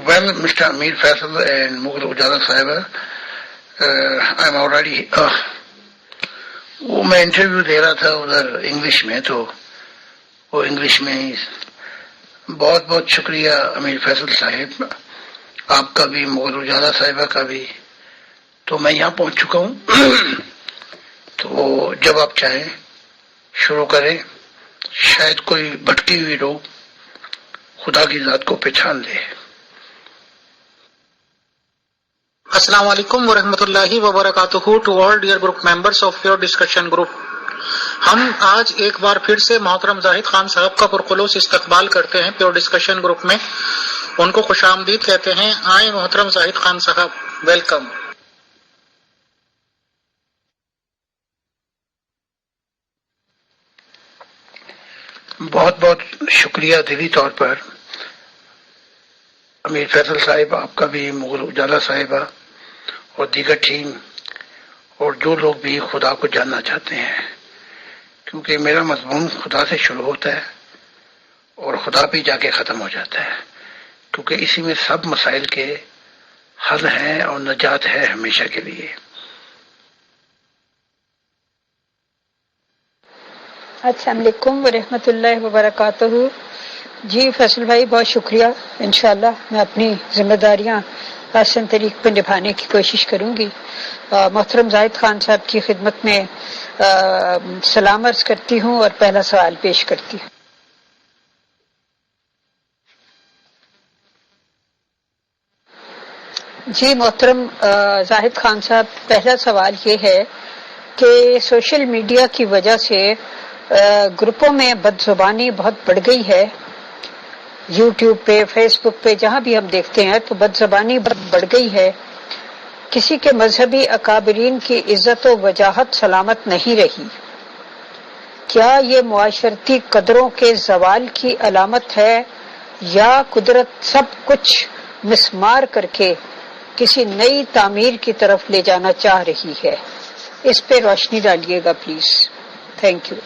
Well, Mr. Amir Faisal and Mughal Ujala Sahiba, I'm already وہ میں interview دے رہا تھا ادھر انگلش میں، تو وہ انگلش میں ہی بہت بہت شکریہ امیر فیصل صاحب، آپ کا بھی، مغل اجالا صاحبہ کا بھی۔ تو میں یہاں پہنچ چکا ہوں، تو جب آپ چاہیں شروع کریں، شاید کوئی بھٹکی ہوئی روح خدا کی ذات کو پہچان لے۔ السلام علیکم ورحمۃ اللہ وبرکاتہ to all dear group members of your discussion group. ہم آج ایک بار پھر سے محترم زاہد خان صاحب کا پرخلوص استقبال کرتے ہیں پیور ڈسکشن گروپ میں، ان کو خوش آمدید کہتے ہیں۔ آئیں محترم زاہد خان صاحب، ویلکم۔ بہت بہت شکریہ دلی طور پر امیر فیصل صاحب، آپ کا بھی، مغل اجالا صاحبہ اور دیگر ٹیم، اور جو لوگ بھی خدا کو جاننا چاہتے ہیں، کیونکہ میرا مضمون خدا سے شروع ہوتا ہے اور خدا پہ جا کے ختم ہو جاتا ہے، کیونکہ اسی میں سب مسائل کے حل ہیں اور نجات ہے ہمیشہ کے لیے۔ السلام علیکم ورحمۃ اللہ وبرکاتہ۔ جی فیصل بھائی، بہت شکریہ۔ انشاءاللہ میں اپنی ذمہ داریاں آسان طریق پہ نبھانے کی کوشش کروں گی۔ محترم زاہد خان صاحب کی خدمت میں سلام عرض کرتی ہوں اور پہلا سوال پیش کرتی ہوں۔ جی محترم زاہد خان صاحب، پہلا سوال یہ ہے کہ سوشل میڈیا کی وجہ سے گروپوں میں بد زبانی بہت بڑھ گئی ہے، یوٹیوب پہ، فیس بک پہ، جہاں بھی ہم دیکھتے ہیں تو بد زبانی بہت بڑھ گئی ہے۔ کسی کے مذہبی اکابرین کی عزت و وجاہت سلامت نہیں رہی۔ کیا یہ معاشرتی قدروں کے زوال کی علامت ہے یا قدرت سب کچھ مسمار کر کے کسی نئی تعمیر کی طرف لے جانا چاہ رہی ہے؟ اس پہ روشنی ڈالیے گا پلیز، تھینک یو۔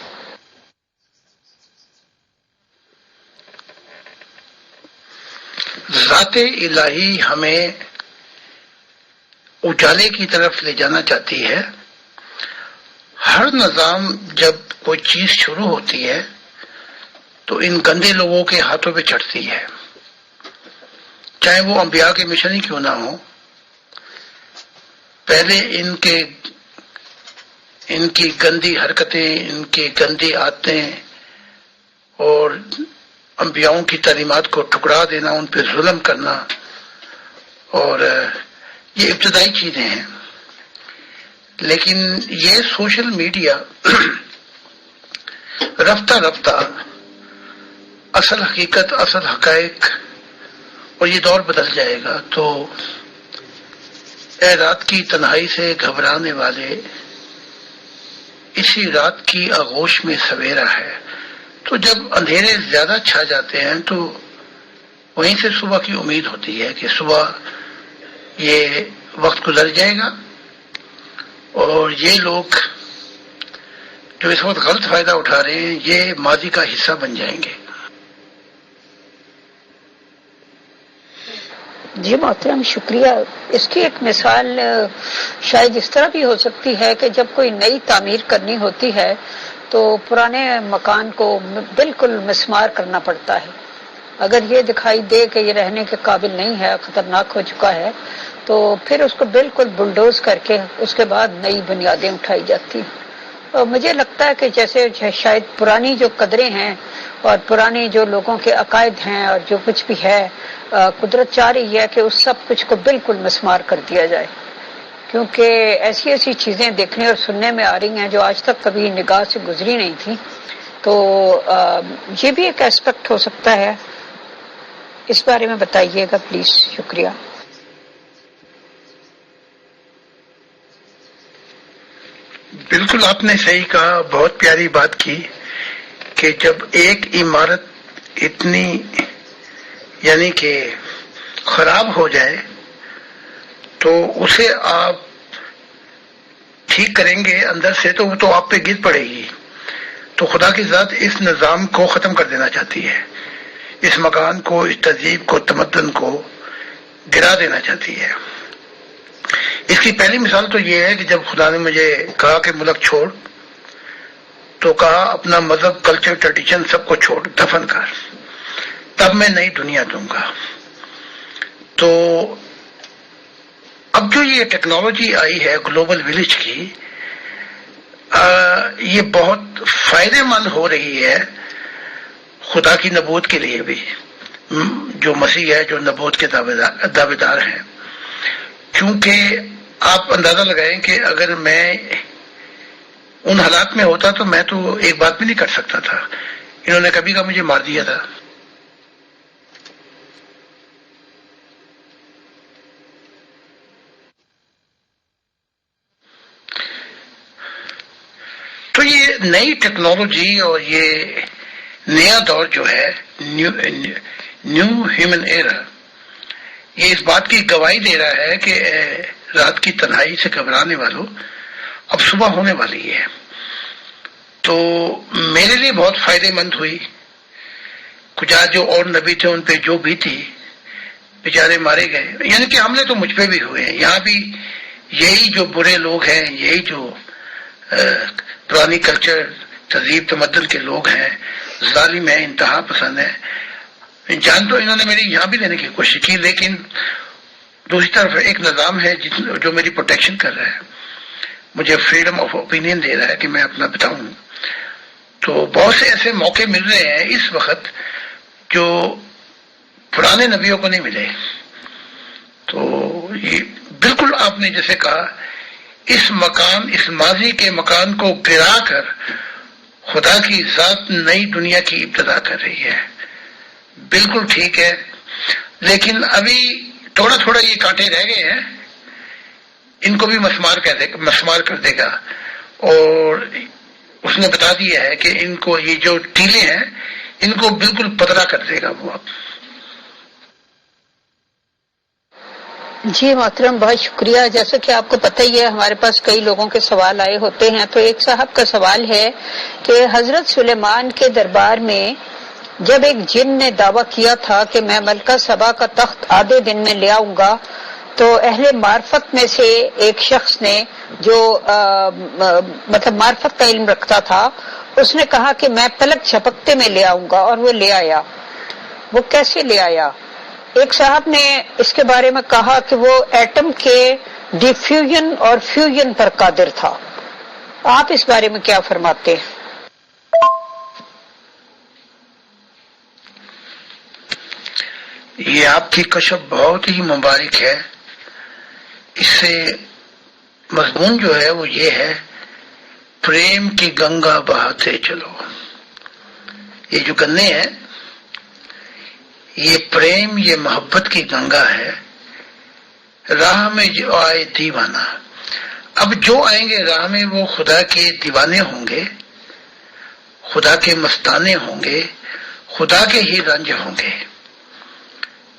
ذات الہی ہمیں اجالے کی طرف لے جانا چاہتی ہے۔ ہر نظام جب کوئی چیز شروع ہوتی ہے تو ان گندے لوگوں کے ہاتھوں پہ چڑھتی ہے، چاہے وہ انبیاء کے مشن ہی کیوں نہ ہو۔ پہلے ان کی گندی حرکتیں، ان کی گندی عادتیں اور انبیاؤں کی تعلیمات کو ٹکرا دینا، ان پہ ظلم کرنا، اور یہ ابتدائی چیزیں ہیں۔ لیکن یہ سوشل میڈیا رفتہ رفتہ اصل حقیقت، اصل حقائق، اور یہ دور بدل جائے گا۔ تو اے رات کی تنہائی سے گھبرانے والے، اسی رات کی آغوش میں سویرا ہے۔ تو جب اندھیرے زیادہ چھا جاتے ہیں تو وہیں سے صبح کی امید ہوتی ہے کہ صبح یہ وقت گزر جائے گا اور یہ لوگ جو اس وقت غلط فائدہ اٹھا رہے ہیں یہ ماضی کا حصہ بن جائیں گے۔ جی محترم شکریہ۔ اس کی ایک مثال شاید اس طرح بھی ہو سکتی ہے کہ جب کوئی نئی تعمیر کرنی ہوتی ہے تو پرانے مکان کو بالکل مسمار کرنا پڑتا ہے۔ اگر یہ دکھائی دے کہ یہ رہنے کے قابل نہیں ہے، خطرناک ہو چکا ہے، تو پھر اس کو بالکل بلڈوز کر کے اس کے بعد نئی بنیادیں اٹھائی جاتی ہیں۔ اور مجھے لگتا ہے کہ جیسے شاید پرانی جو قدریں ہیں اور پرانی جو لوگوں کے عقائد ہیں اور جو کچھ بھی ہے، قدرت چاہ رہی ہے کہ اس سب کچھ کو بالکل مسمار کر دیا جائے، کیونکہ ایسی ایسی چیزیں دیکھنے اور سننے میں آ رہی ہیں جو آج تک کبھی نگاہ سے گزری نہیں تھی۔ تو یہ بھی ایک ایسپیکٹ ہو سکتا ہے، اس بارے میں بتائیے گا پلیز، شکریہ۔ بالکل آپ نے صحیح کہا، بہت پیاری بات کی کہ جب ایک عمارت اتنی یعنی کہ خراب ہو جائے تو اسے آپ ٹھیک کریں گے اندر سے تو وہ تو آپ پہ گر پڑے گی۔ تو خدا کی ذات اس نظام کو ختم کر دینا چاہتی ہے، اس مکان کو، اس تہذیب کو، تمدن کو، گرا دینا چاہتی ہے. اس کی پہلی مثال تو یہ ہے کہ جب خدا نے مجھے کہا کہ ملک چھوڑ، تو کہا اپنا مذہب، کلچر، ٹریڈیشن سب کو چھوڑ، دفن کر، تب میں نئی دنیا دوں گا. تو اب جو یہ ٹیکنالوجی آئی ہے گلوبل ولیج کی، یہ بہت فائدے مند ہو رہی ہے خدا کی نبوت کے لیے بھی، جو مسیح ہے، جو نبوت کے دعوے دار ہیں. کیونکہ آپ اندازہ لگائیں کہ اگر میں ان حالات میں ہوتا تو میں تو ایک بات بھی نہیں کر سکتا تھا. انہوں نے کبھی کا مجھے مار دیا تھا. تو یہ نئی ٹیکنالوجی اور یہ نیا دور جو ہے، نیو ہیومن ایرا، یہ اس بات کی گواہی دے رہا ہے کہ رات کی تنہائی سے گھبرانے والوں، اب صبح ہونے والی ہے. تو میرے لیے بہت فائدے مند ہوئی. کچھ جو اور نبی تھے ان پہ جو بھی تھی بیچارے مارے گئے، یعنی کہ حملے تو مجھ پہ بھی ہوئے ہیں. یہاں بھی یہی جو برے لوگ ہیں، یہی جو پرانی کلچر، تہذیب، تمدن کے لوگ ہیں، ظالم ہیں، انتہا پسند ہیں. جان تو انہوں نے میری یہاں بھی لینے کی کوشش کی، لیکن دوسری طرف ایک نظام ہے جو میری پروٹیکشن کر رہا ہے، مجھے فریڈم آف اوپینین دے رہا ہے کہ میں اپنا بتاؤں. تو بہت سے ایسے موقع مل رہے ہیں اس وقت جو پرانے نبیوں کو نہیں ملے. تو یہ بالکل آپ نے جیسے کہا، اس ماضی کے مکان کو گرا کر خدا کی ذات نئی دنیا کی ابتدا کر رہی ہے. بالکل ٹھیک ہے، لیکن ابھی تھوڑا تھوڑا یہ کانٹے رہ گئے ہیں، ان کو بھی مسمار کر دے گا. اور اس نے بتا دیا ہے کہ ان کو یہ جو ٹیلے ہیں ان کو بالکل پتلا کر دے گا وہ. اب جی محترم، بہت شکریہ. جیسا کہ آپ کو پتہ ہی ہے، ہمارے پاس کئی لوگوں کے سوال آئے ہوتے ہیں. تو ایک صاحب کا سوال ہے کہ حضرت سلیمان کے دربار میں جب ایک جن نے دعویٰ کیا تھا کہ میں ملکہ سبا کا تخت آدھے دن میں لے آؤں گا، تو اہل معرفت میں سے ایک شخص نے جو مطلب معرفت کا علم رکھتا تھا، اس نے کہا کہ میں پلک جھپکتے میں لے آؤں گا، اور وہ لے آیا. وہ کیسے لے آیا؟ ایک صاحب نے اس کے بارے میں کہا کہ وہ ایٹم کے ڈیفیوژن اور فیوژن پر قادر تھا. آپ اس بارے میں کیا فرماتے ہیں؟ یہ آپ کی کشف بہت ہی مبارک ہے. اس سے مضمون جو ہے وہ یہ ہے، پریم کی گنگا بہاتے چلو. یہ جو گنے ہیں، یہ پریم، یہ محبت کی گنگا ہے. راہ میں جو آئے دیوانہ، اب جو آئیں گے راہ میں وہ خدا کے دیوانے ہوں گے، خدا کے مستانے ہوں گے، خدا کے ہی رنج ہوں گے.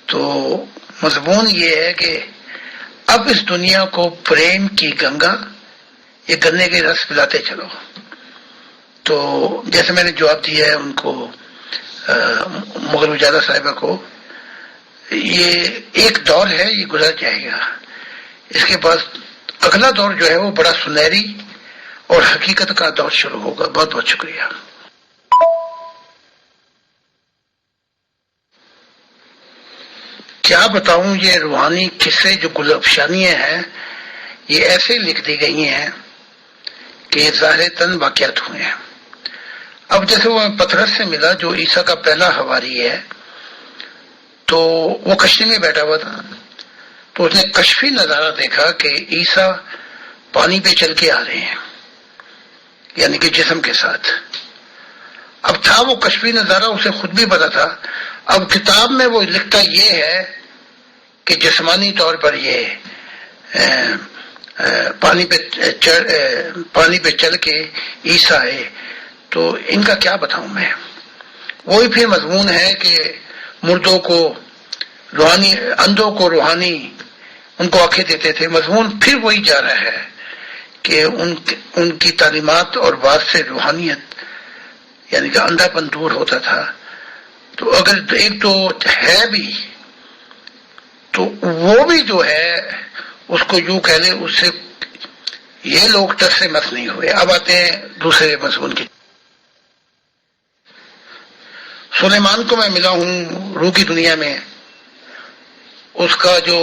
تو مضمون یہ ہے کہ اب اس دنیا کو پریم کی گنگا، یہ گنے کے رس پلاتے چلو. تو جیسے میں نے جواب دیا ہے ان کو، مغل اجالا صاحبہ کو، یہ ایک دور ہے، یہ گزر جائے گا. اس کے بعد اگلا دور جو ہے وہ بڑا سنہری اور حقیقت کا دور شروع ہوگا. بہت بہت شکریہ. کیا بتاؤں، یہ روحانی قصے جو گل افشانیاں ہیں، یہ ایسے لکھ دی گئی ہیں کہ ظاہر تن واقعات ہوئے ہیں. اب جیسے وہ پترس سے ملا جو عیسیٰ کا پہلا حواری ہے، تو وہ کشتی میں بیٹھا ہوا تھا. تو اس نے کشفی نظارہ دیکھا کہ عیسیٰ پانی پہ چل کے آ رہے ہیں، یعنی کہ جسم کے ساتھ. اب تھا وہ کشفی نظارہ، اسے خود بھی پتا تھا. اب کتاب میں وہ لکھتا یہ ہے کہ جسمانی طور پر یہ پانی پہ چل کے عیسیٰ ہے. تو ان کا کیا بتاؤں میں. وہی پھر مضمون ہے کہ مردوں کو روحانی، اندھوں کو روحانی، ان کو آنکھیں دیتے تھے. مضمون پھر وہی جا رہا ہے کہ ان کی تعلیمات اور بات سے روحانیت، یعنی کہ اندھا پن دور ہوتا تھا. تو اگر ایک تو ہے بھی، تو وہ بھی جو ہے اس کو یوں کہہ لیں، اس سے یہ لوگ ٹس سے مس نہیں ہوئے۔ اب آتے ہیں دوسرے مضمون کی۔ سلیمان کو میں ملا ہوں روح کی دنیا میں، اس کا جو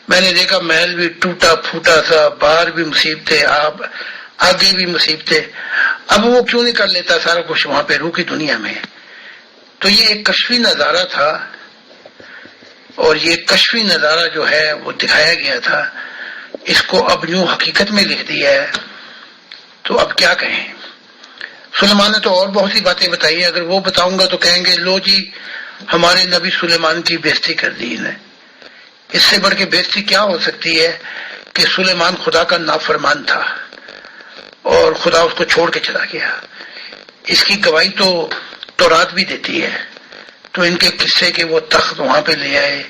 میں نے دیکھا محل بھی ٹوٹا پھوٹا تھا، باہر بھی مصیبتیں، آگے بھی مصیبتیں، اب وہ کیوں نہیں کر لیتا سارا کچھ وہاں پہ روح کی دنیا میں؟ تو یہ ایک کشفی نظارہ تھا، اور یہ کشفی نظارہ جو ہے وہ دکھایا گیا تھا، اس کو اب یوں حقیقت میں لکھ دیا ہے، تو اب کیا کہیں؟ سلیمان نے تو اور بہت سی باتیں بتائی ہیں، اگر وہ بتاؤں گا تو کہیں گے لو جی ہمارے نبی سلیمان کی بےزتی کر دی انہیں۔ اس سے بڑھ کے بےزتی کیا ہو سکتی ہے کہ سلیمان خدا کا نافرمان تھا اور خدا اس کو چھوڑ کے چلا گیا۔ اس کی گواہی تو تورات بھی دیتی ہے۔ تو ان کے قصے کے وہ تخت وہاں پہ لے آئے،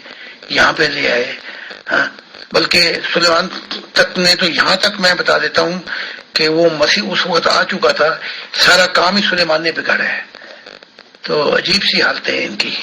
یہاں پہ لے آئے، بلکہ سلیمان تک نے تو یہاں تک میں بتا دیتا ہوں کہ وہ مسیح اس وقت آ چکا تھا، سارا کام ہی سلیمان نے بگاڑا ہے۔ تو عجیب سی حالتیں ہیں ان کی۔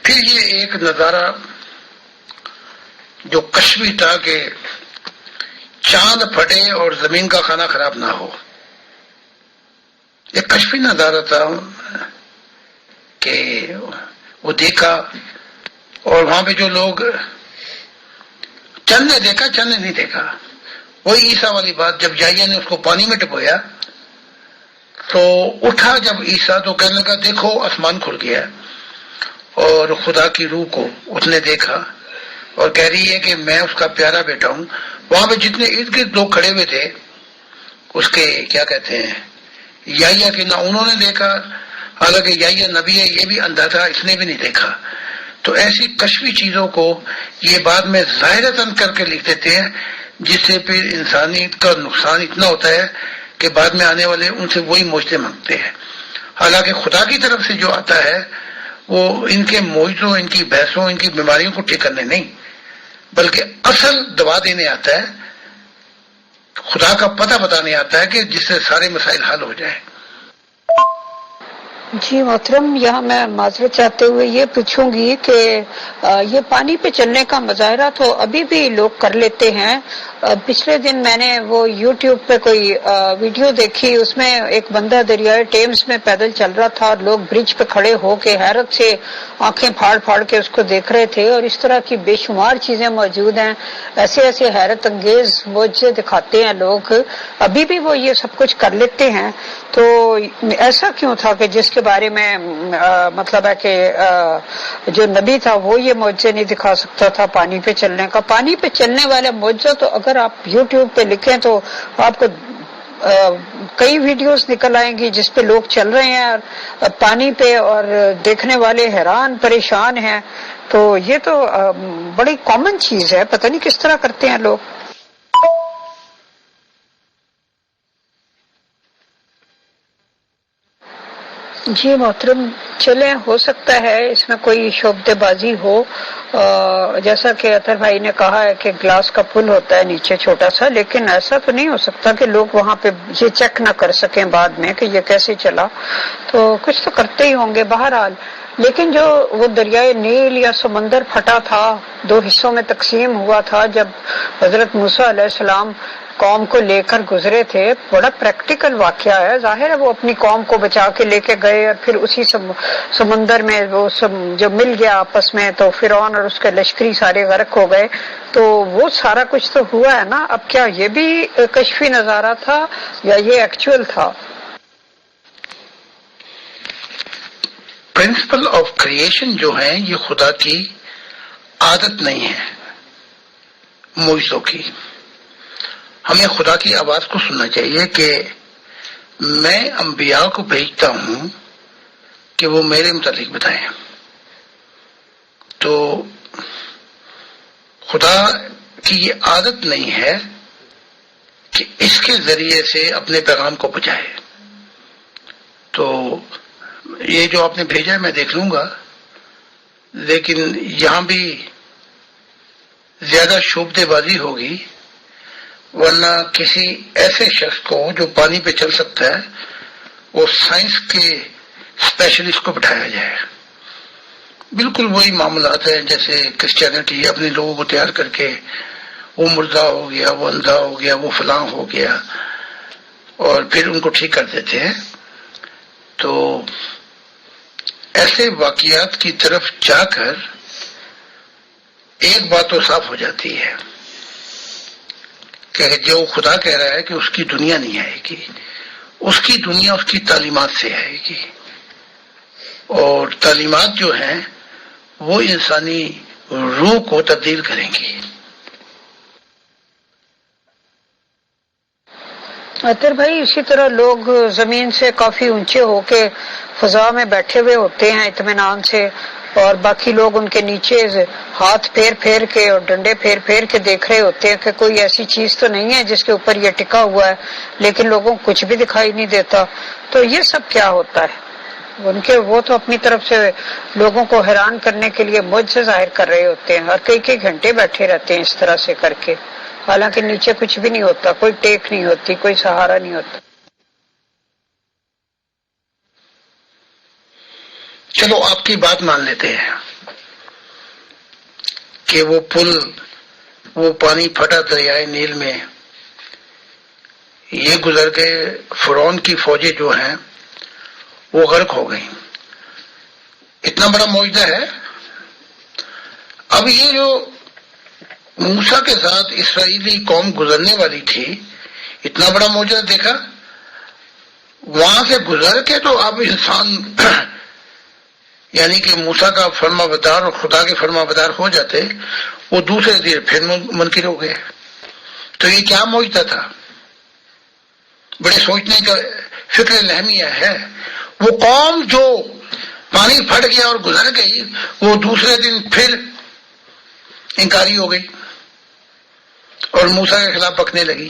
پھر یہ ایک نظارہ جو کشفی تھا کہ چاند پھٹے اور زمین کا کھانا خراب نہ ہو، ایک کشفی نظارہ تھا کہ وہ دیکھا، اور وہاں پہ جو لوگ چند نے دیکھا، چند نے نہیں دیکھا۔ وہی عیسیٰ والی بات، جب یحییٰ نے اس کو پانی میں ڈبویا تو اٹھا جب عیسیٰ تو کہنے لگا دیکھو آسمان کھل گیا، اور خدا کی روح کو اس نے دیکھا اور کہہ رہی ہے کہ میں اس کا پیارا بیٹا ہوں۔ وہاں پہ جتنے ارد گرد لوگ کھڑے ہوئے تھے اس کے کیا کہتے ہیں یحییٰ کے، نہ انہوں نے دیکھا، حالانکہ یحییٰ نبی ہے، یہ بھی اندھا تھا، اس نے بھی نہیں دیکھا۔ تو ایسی کشفی چیزوں کو یہ بعد میں ظاہرتاً کر کے لکھ دیتے ہیں، جس سے پھر انسانیت کا نقصان اتنا ہوتا ہے کہ بعد میں آنے والے ان سے وہی معجزے مانگتے ہیں، حالانکہ خدا کی طرف سے جو آتا ہے وہ ان کے معجزوں، ان کی بحثوں، ان کی بیماریوں کو ٹھیک کرنے نہیں، بلکہ اصل دوا دینے آتا ہے، خدا کا پتہ بتانے آتا ہے کہ جس سے سارے مسائل حل ہو جائیں۔ جی محترم، یہاں میں معذرت چاہتے ہوئے یہ پوچھوں گی کہ یہ پانی پہ چلنے کا مظاہرہ تو ابھی بھی لوگ کر لیتے ہیں۔ پچھلے دن میں نے وہ یوٹیوب پہ کوئی ویڈیو دیکھی، اس میں ایک بندہ دریائے ٹیمز میں پیدل چل رہا تھا اور لوگ برج پہ کھڑے ہو کے حیرت سے آنکھیں پھاڑ پھاڑ کے اس کو دیکھ رہے تھے، اور اس طرح کی بے شمار چیزیں موجود ہیں، ایسے ایسے حیرت انگیز معجزے دکھاتے ہیں لوگ، ابھی بھی وہ یہ سب کچھ کر لیتے ہیں۔ تو ایسا کیوں تھا کہ جس کے بارے میں مطلب ہے کہ جو نبی تھا وہ یہ معجزے نہیں دکھا سکتا تھا پانی پہ چلنے کا؟ پانی پہ چلنے والا معجزہ تو اگر آپ یوٹیوب پہ لکھیں تو آپ کو کئی ویڈیوز نکل آئیں گی جس پہ لوگ چل رہے ہیں پانی پہ اور دیکھنے والے حیران پریشان ہیں. تو یہ تو بڑی کامن چیز ہے، پتہ نہیں کس طرح کرتے ہیں لوگ. جی محترم، چلیں ہو سکتا ہے اس میں کوئی شعبدے بازی ہو، جیسا کہ اطہر بھائی نے کہا ہے کہ گلاس کا پل ہوتا ہے نیچے چھوٹا سا، لیکن ایسا تو نہیں ہو سکتا کہ لوگ وہاں پہ یہ چیک نہ کر سکیں بعد میں کہ یہ کیسے چلا. تو کچھ تو کرتے ہی ہوں گے بہرحال. لیکن جو وہ دریائے نیل یا سمندر پھٹا تھا، 2 حصوں میں تقسیم ہوا تھا جب حضرت موسیٰ علیہ السلام قوم کو لے کر گزرے تھے، بڑا پریکٹیکل واقعہ ہے. ظاہر ہے وہ اپنی قوم کو بچا کے لے کے گئے اور پھر اسی سمندر میں وہ جو مل گیا آپس میں تو فرعون اور اس کے لشکری سارے غرق ہو گئے. تو وہ سارا کچھ تو ہوا ہے نا. اب کیا یہ بھی کشفی نظارہ تھا یا یہ ایکچوئل تھا؟ پرنسپل آف کریشن جو ہے یہ خدا کی عادت نہیں ہے معجزوں کی. ہمیں خدا کی آواز کو سننا چاہیے کہ میں انبیاء کو بھیجتا ہوں کہ وہ میرے متعلق بتائیں. تو خدا کی یہ عادت نہیں ہے کہ اس کے ذریعے سے اپنے پیغام کو پہنچائے. تو یہ جو آپ نے بھیجا ہے میں دیکھ لوں گا، لیکن یہاں بھی زیادہ شعبدے بازی ہوگی، ورنہ کسی ایسے شخص کو جو پانی پہ چل سکتا ہے وہ سائنس کے اسپیشلسٹ کو بٹھایا جائے. بالکل وہی معاملات ہیں جیسے کرسچینٹی اپنے لوگوں کو تیار کر کے وہ مردہ ہو گیا، وہ اندھا ہو گیا، وہ فلاں ہو گیا، اور پھر ان کو ٹھیک کر دیتے ہیں. تو ایسے واقعات کی طرف جا کر ایک بات تو صاف ہو جاتی ہے کہ جو خدا کہہ رہا ہے کہ اس کی دنیا نہیں آئے گی، اس کی دنیا اس کی تعلیمات سے آئے گی، اور تعلیمات جو ہیں وہ انسانی روح کو تبدیل کریں گی. اطہر بھائی، اسی طرح لوگ زمین سے کافی اونچے ہو کے فضا میں بیٹھے ہوئے ہوتے ہیں اطمینان سے، اور باقی لوگ ان کے نیچے ہاتھ پھیر پھیر کے اور ڈنڈے پھیر پھیر کے دیکھ رہے ہوتے ہیں کہ کوئی ایسی چیز تو نہیں ہے جس کے اوپر یہ ٹکا ہوا ہے، لیکن لوگوں کو کچھ بھی دکھائی نہیں دیتا. تو یہ سب کیا ہوتا ہے؟ وہ تو اپنی طرف سے لوگوں کو حیران کرنے کے لیے معجزے ظاہر کر رہے ہوتے ہیں، اور کئی گھنٹے بیٹھے رہتے ہیں اس طرح سے کر کے، حالانکہ نیچے کچھ بھی نہیں ہوتا، کوئی ٹیک نہیں ہوتی، کوئی سہارا نہیں ہوتا. چلو آپ کی بات مان لیتے ہیں کہ وہ پل، وہ پانی پھٹا دریائے نیل میں، یہ گزر گئے، فرعون کی فوجیں جو ہیں وہ غرق ہو گئیں. اتنا بڑا معجزہ ہے. اب یہ جو موسیٰ کے ساتھ اسرائیلی قوم گزرنے والی تھی، اتنا بڑا معجزہ دیکھا، وہاں سے گزر کے تو اب انسان یعنی کہ موسیٰ کا فرما بردار اور خدا کے فرما بردار ہو جاتے، وہ دوسرے دن پھر منکر ہو گئے. تو یہ کیا معجزہ تھا؟ بڑے سوچنے کا فکر لہمیہ ہے. وہ قوم جو پانی پھٹ گیا اور گزر گئی، وہ دوسرے دن پھر انکاری ہو گئی اور موسیٰ کے خلاف بکنے لگی.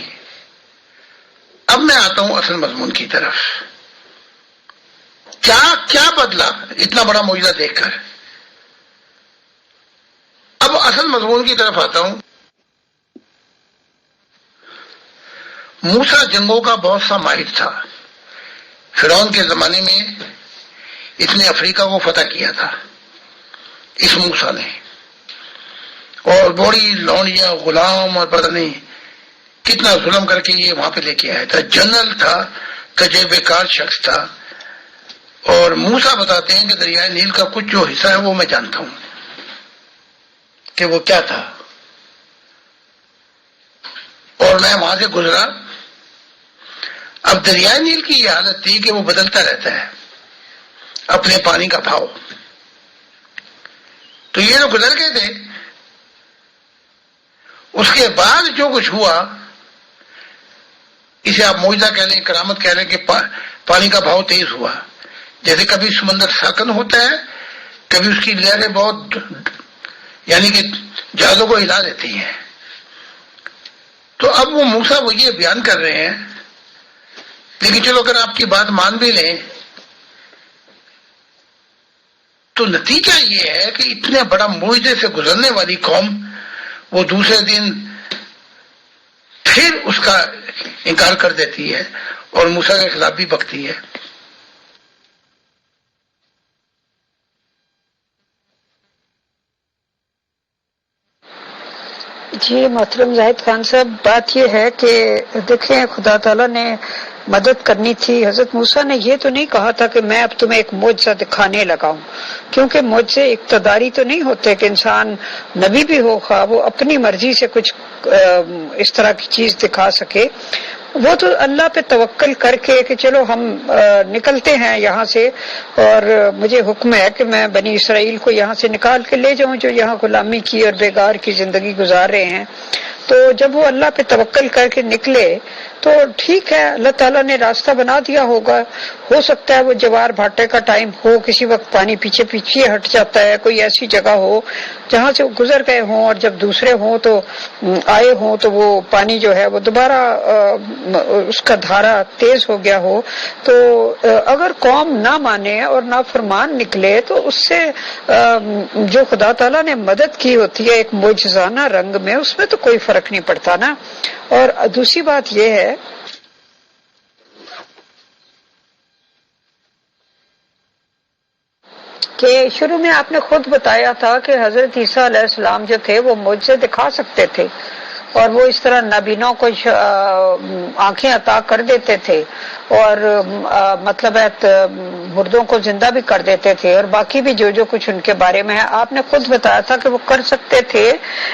اب میں آتا ہوں اصل مضمون کی طرف. کیا بدلا اتنا بڑا معجزہ دیکھ کر؟ اب اصل مضمون کی طرف آتا ہوں. موسیٰ جنگوں کا بہت سا ماہر تھا. فرعون کے زمانے میں اس نے افریقہ کو فتح کیا تھا، اس موسیٰ نے، اور بڑی لونڈیاں غلام اور پتہ نہیں کتنا ظلم کر کے یہ وہاں پہ لے کے آیا تھا. جنرل تھا، تجربے کار شخص تھا. اور موسیٰ بتاتے ہیں کہ دریائے نیل کا کچھ جو حصہ ہے وہ میں جانتا ہوں کہ وہ کیا تھا، اور میں وہاں سے گزرا. اب دریائے نیل کی یہ حالت تھی کہ وہ بدلتا رہتا ہے اپنے پانی کا بھاؤ. تو یہ جو گزر گئے تھے، اس کے بعد جو کچھ ہوا اسے آپ معجزہ کہہ لیں، کرامت کہہ لیں کہ پانی کا بہاؤ تیز ہوا، جیسے کبھی سمندر ساکن ہوتا ہے، کبھی اس کی لہریں بہت یعنی کہ جہازوں کو ہلا دیتی ہیں۔ تو اب وہ موسیٰ وہ یہ بیان کر رہے ہیں، لیکن چلو اگر آپ کی بات مان بھی لیں تو نتیجہ یہ ہے کہ اتنے بڑا معجزے سے گزرنے والی قوم وہ دوسرے دن پھر اس کا انکار کر دیتی ہے اور موسیٰ کے خلاف بھی بکتی ہے۔ جی محترم زاہد خان صاحب، بات یہ ہے کہ دیکھیں خدا تعالیٰ نے مدد کرنی تھی۔ حضرت موسیٰ نے یہ تو نہیں کہا تھا کہ میں اب تمہیں ایک معجزہ دکھانے لگا ہوں، کیونکہ معجزے اقتداری تو نہیں ہوتے کہ انسان نبی بھی ہو خواہ وہ اپنی مرضی سے کچھ اس طرح کی چیز دکھا سکے۔ وہ تو اللہ پہ توکل کر کے کہ چلو ہم نکلتے ہیں یہاں سے، اور مجھے حکم ہے کہ میں بنی اسرائیل کو یہاں سے نکال کے لے جاؤں جو یہاں غلامی کی اور بیگار کی زندگی گزار رہے ہیں۔ تو جب وہ اللہ پہ توکل کر کے نکلے تو ٹھیک ہے، اللہ تعالیٰ نے راستہ بنا دیا ہوگا۔ ہو سکتا ہے وہ جوار بھاٹے کا ٹائم ہو، کسی وقت پانی پیچھے پیچھے ہٹ جاتا ہے، کوئی ایسی جگہ ہو جہاں سے وہ گزر گئے ہوں اور جب دوسرے ہوں تو آئے ہوں تو وہ پانی جو ہے وہ دوبارہ اس کا دھارا تیز ہو گیا ہو۔ تو اگر قوم نہ مانے اور نافرمان نکلے تو اس سے جو خدا تعالیٰ نے مدد کی ہوتی ہے ایک معجزانہ رنگ میں، اس میں تو کوئی فرق نہیں پڑتا نا۔ اور دوسری بات یہ ہے کہ شروع میں آپ نے خود بتایا تھا کہ حضرت عیسیٰ علیہ السلام جو تھے وہ معجزے دکھا سکتے تھے، اور وہ اس طرح نابینوں کو آنکھیں عطا کر دیتے تھے، اور مطلب ہے مردوں کو زندہ بھی کر دیتے تھے، اور باقی بھی جو کچھ ان کے بارے میں ہے آپ نے خود بتایا تھا کہ وہ کر سکتے تھے۔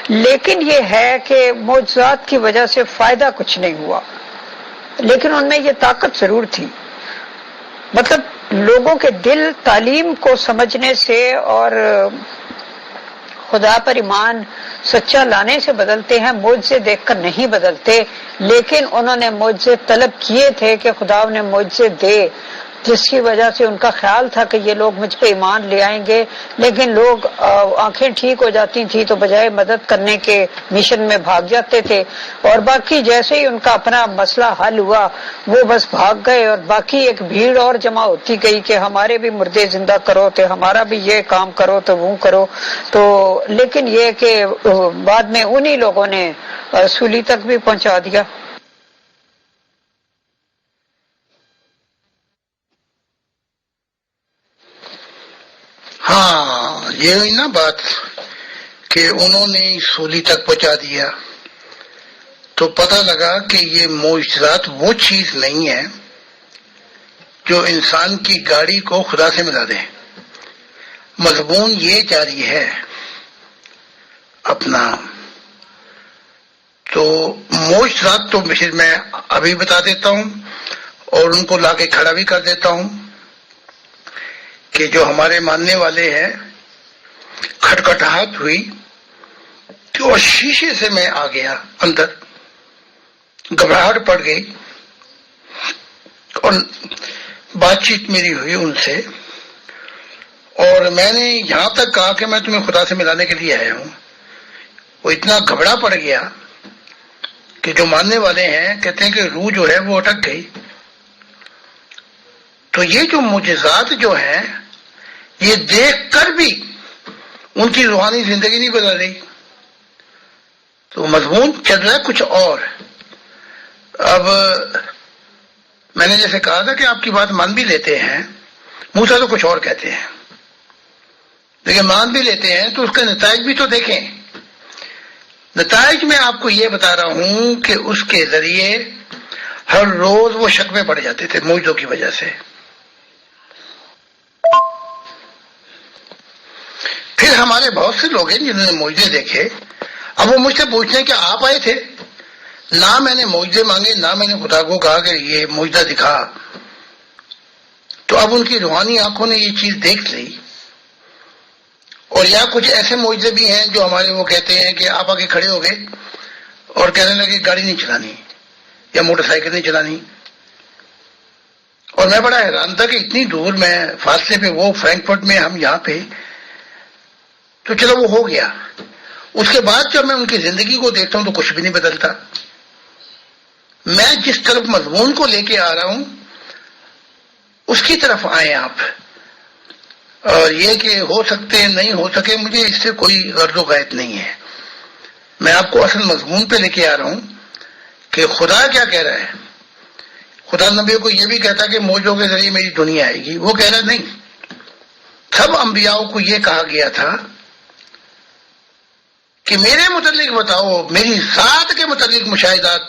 لیکن یہ ہے کہ معجزات کی وجہ سے فائدہ کچھ نہیں ہوا، لیکن ان میں یہ طاقت ضرور تھی۔ مطلب لوگوں کے دل تعلیم کو سمجھنے سے اور خدا پر ایمان سچا لانے سے بدلتے ہیں، معجزے دیکھ کر نہیں بدلتے۔ لیکن انہوں نے معجزے طلب کیے تھے کہ خدا انہیں معجزے دے، جس کی وجہ سے ان کا خیال تھا کہ یہ لوگ مجھ پہ ایمان لے آئیں گے، لیکن لوگ آنکھیں ٹھیک ہو جاتی تھی تو بجائے مدد کرنے کے مشن میں بھاگ جاتے تھے، اور باقی جیسے ہی ان کا اپنا مسئلہ حل ہوا وہ بس بھاگ گئے، اور باقی ایک بھیڑ اور جمع ہوتی گئی کہ ہمارے بھی مردے زندہ کرو تو ہمارا بھی یہ کام کرو تو وہ کرو۔ تو لیکن یہ کہ بعد میں انہی لوگوں نے سولی تک بھی پہنچا دیا۔ ہاں یہ ہوئی نا بات کہ انہوں نے سولی تک پہنچا دیا، تو پتہ لگا کہ یہ معجزات وہ چیز نہیں ہے جو انسان کی گاڑی کو خدا سے ملا دے۔ مضمون یہ جاری ہے اپنا، تو معجزات تو میں ابھی بتا دیتا ہوں اور ان کو لا کے کھڑا بھی کر دیتا ہوں کہ جو ہمارے ماننے والے ہیں کھٹکھٹاہٹ ہوئی تو شیشے سے میں آ گیا اندر، گھبراہٹ پڑ گئی اور بات چیت میری ہوئی ان سے، اور میں نے یہاں تک کہا کہ میں تمہیں خدا سے ملانے کے لیے آیا ہوں۔ وہ اتنا گھبرا پڑ گیا کہ جو ماننے والے ہیں کہتے ہیں کہ روح جو ہے وہ اٹک گئی۔ تو یہ جو معجزات جو ہیں یہ دیکھ کر بھی ان کی روحانی زندگی نہیں بدل رہی، تو مضمون چل رہا ہے کچھ اور۔ اب میں نے جیسے کہا تھا کہ آپ کی بات مان بھی لیتے ہیں، موسیٰ تو کچھ اور کہتے ہیں، لیکن مان بھی لیتے ہیں تو اس کے نتائج بھی تو دیکھیں۔ نتائج میں آپ کو یہ بتا رہا ہوں کہ اس کے ذریعے ہر روز وہ شک میں پڑ جاتے تھے معجزوں کی وجہ سے۔ پھر ہمارے بہت سے لوگ ہیں جنہوں نے معجزے دیکھے، اب وہ مجھ سے پوچھتے ہیں کہ آپ آئے تھے؟ نہ میں نے معجزے مانگے، نہ میں نے خدا کو کہا کہ یہ معجزہ دکھا۔ تو اب ان کی روحانی آنکھوں نے یہ چیز دیکھ لی، اور یا کچھ ایسے معجزے بھی ہیں جو ہمارے وہ کہتے ہیں کہ آپ آگے کھڑے ہو گئے اور کہنے لگے گاڑی نہیں چلانی، یا موٹر سائیکل نہیں چلانی. اور میں بڑا حیران تھا کہ اتنی دور میں فاصلے پہ وہ فرینکفرٹ میں، ہم یہاں پہ. تو چلو وہ ہو گیا. اس کے بعد جب میں ان کی زندگی کو دیکھتا ہوں تو کچھ بھی نہیں بدلتا. میں جس طرف مضمون کو لے کے آ رہا ہوں اس کی طرف آئیں آپ. اور یہ کہ ہو سکتے نہیں ہو سکے، مجھے اس سے کوئی غرض و غایت نہیں ہے. میں آپ کو اصل مضمون پہ لے کے آ رہا ہوں کہ خدا کیا کہہ رہا ہے. خدا نبی کو یہ بھی کہتا کہ موجوں کے ذریعے میری دنیا آئے گی. وہ کہہ رہا نہیں. سب انبیاء کو یہ کہا گیا تھا کہ میرے متعلق بتاؤ، میری ذات کے متعلق مشاہدات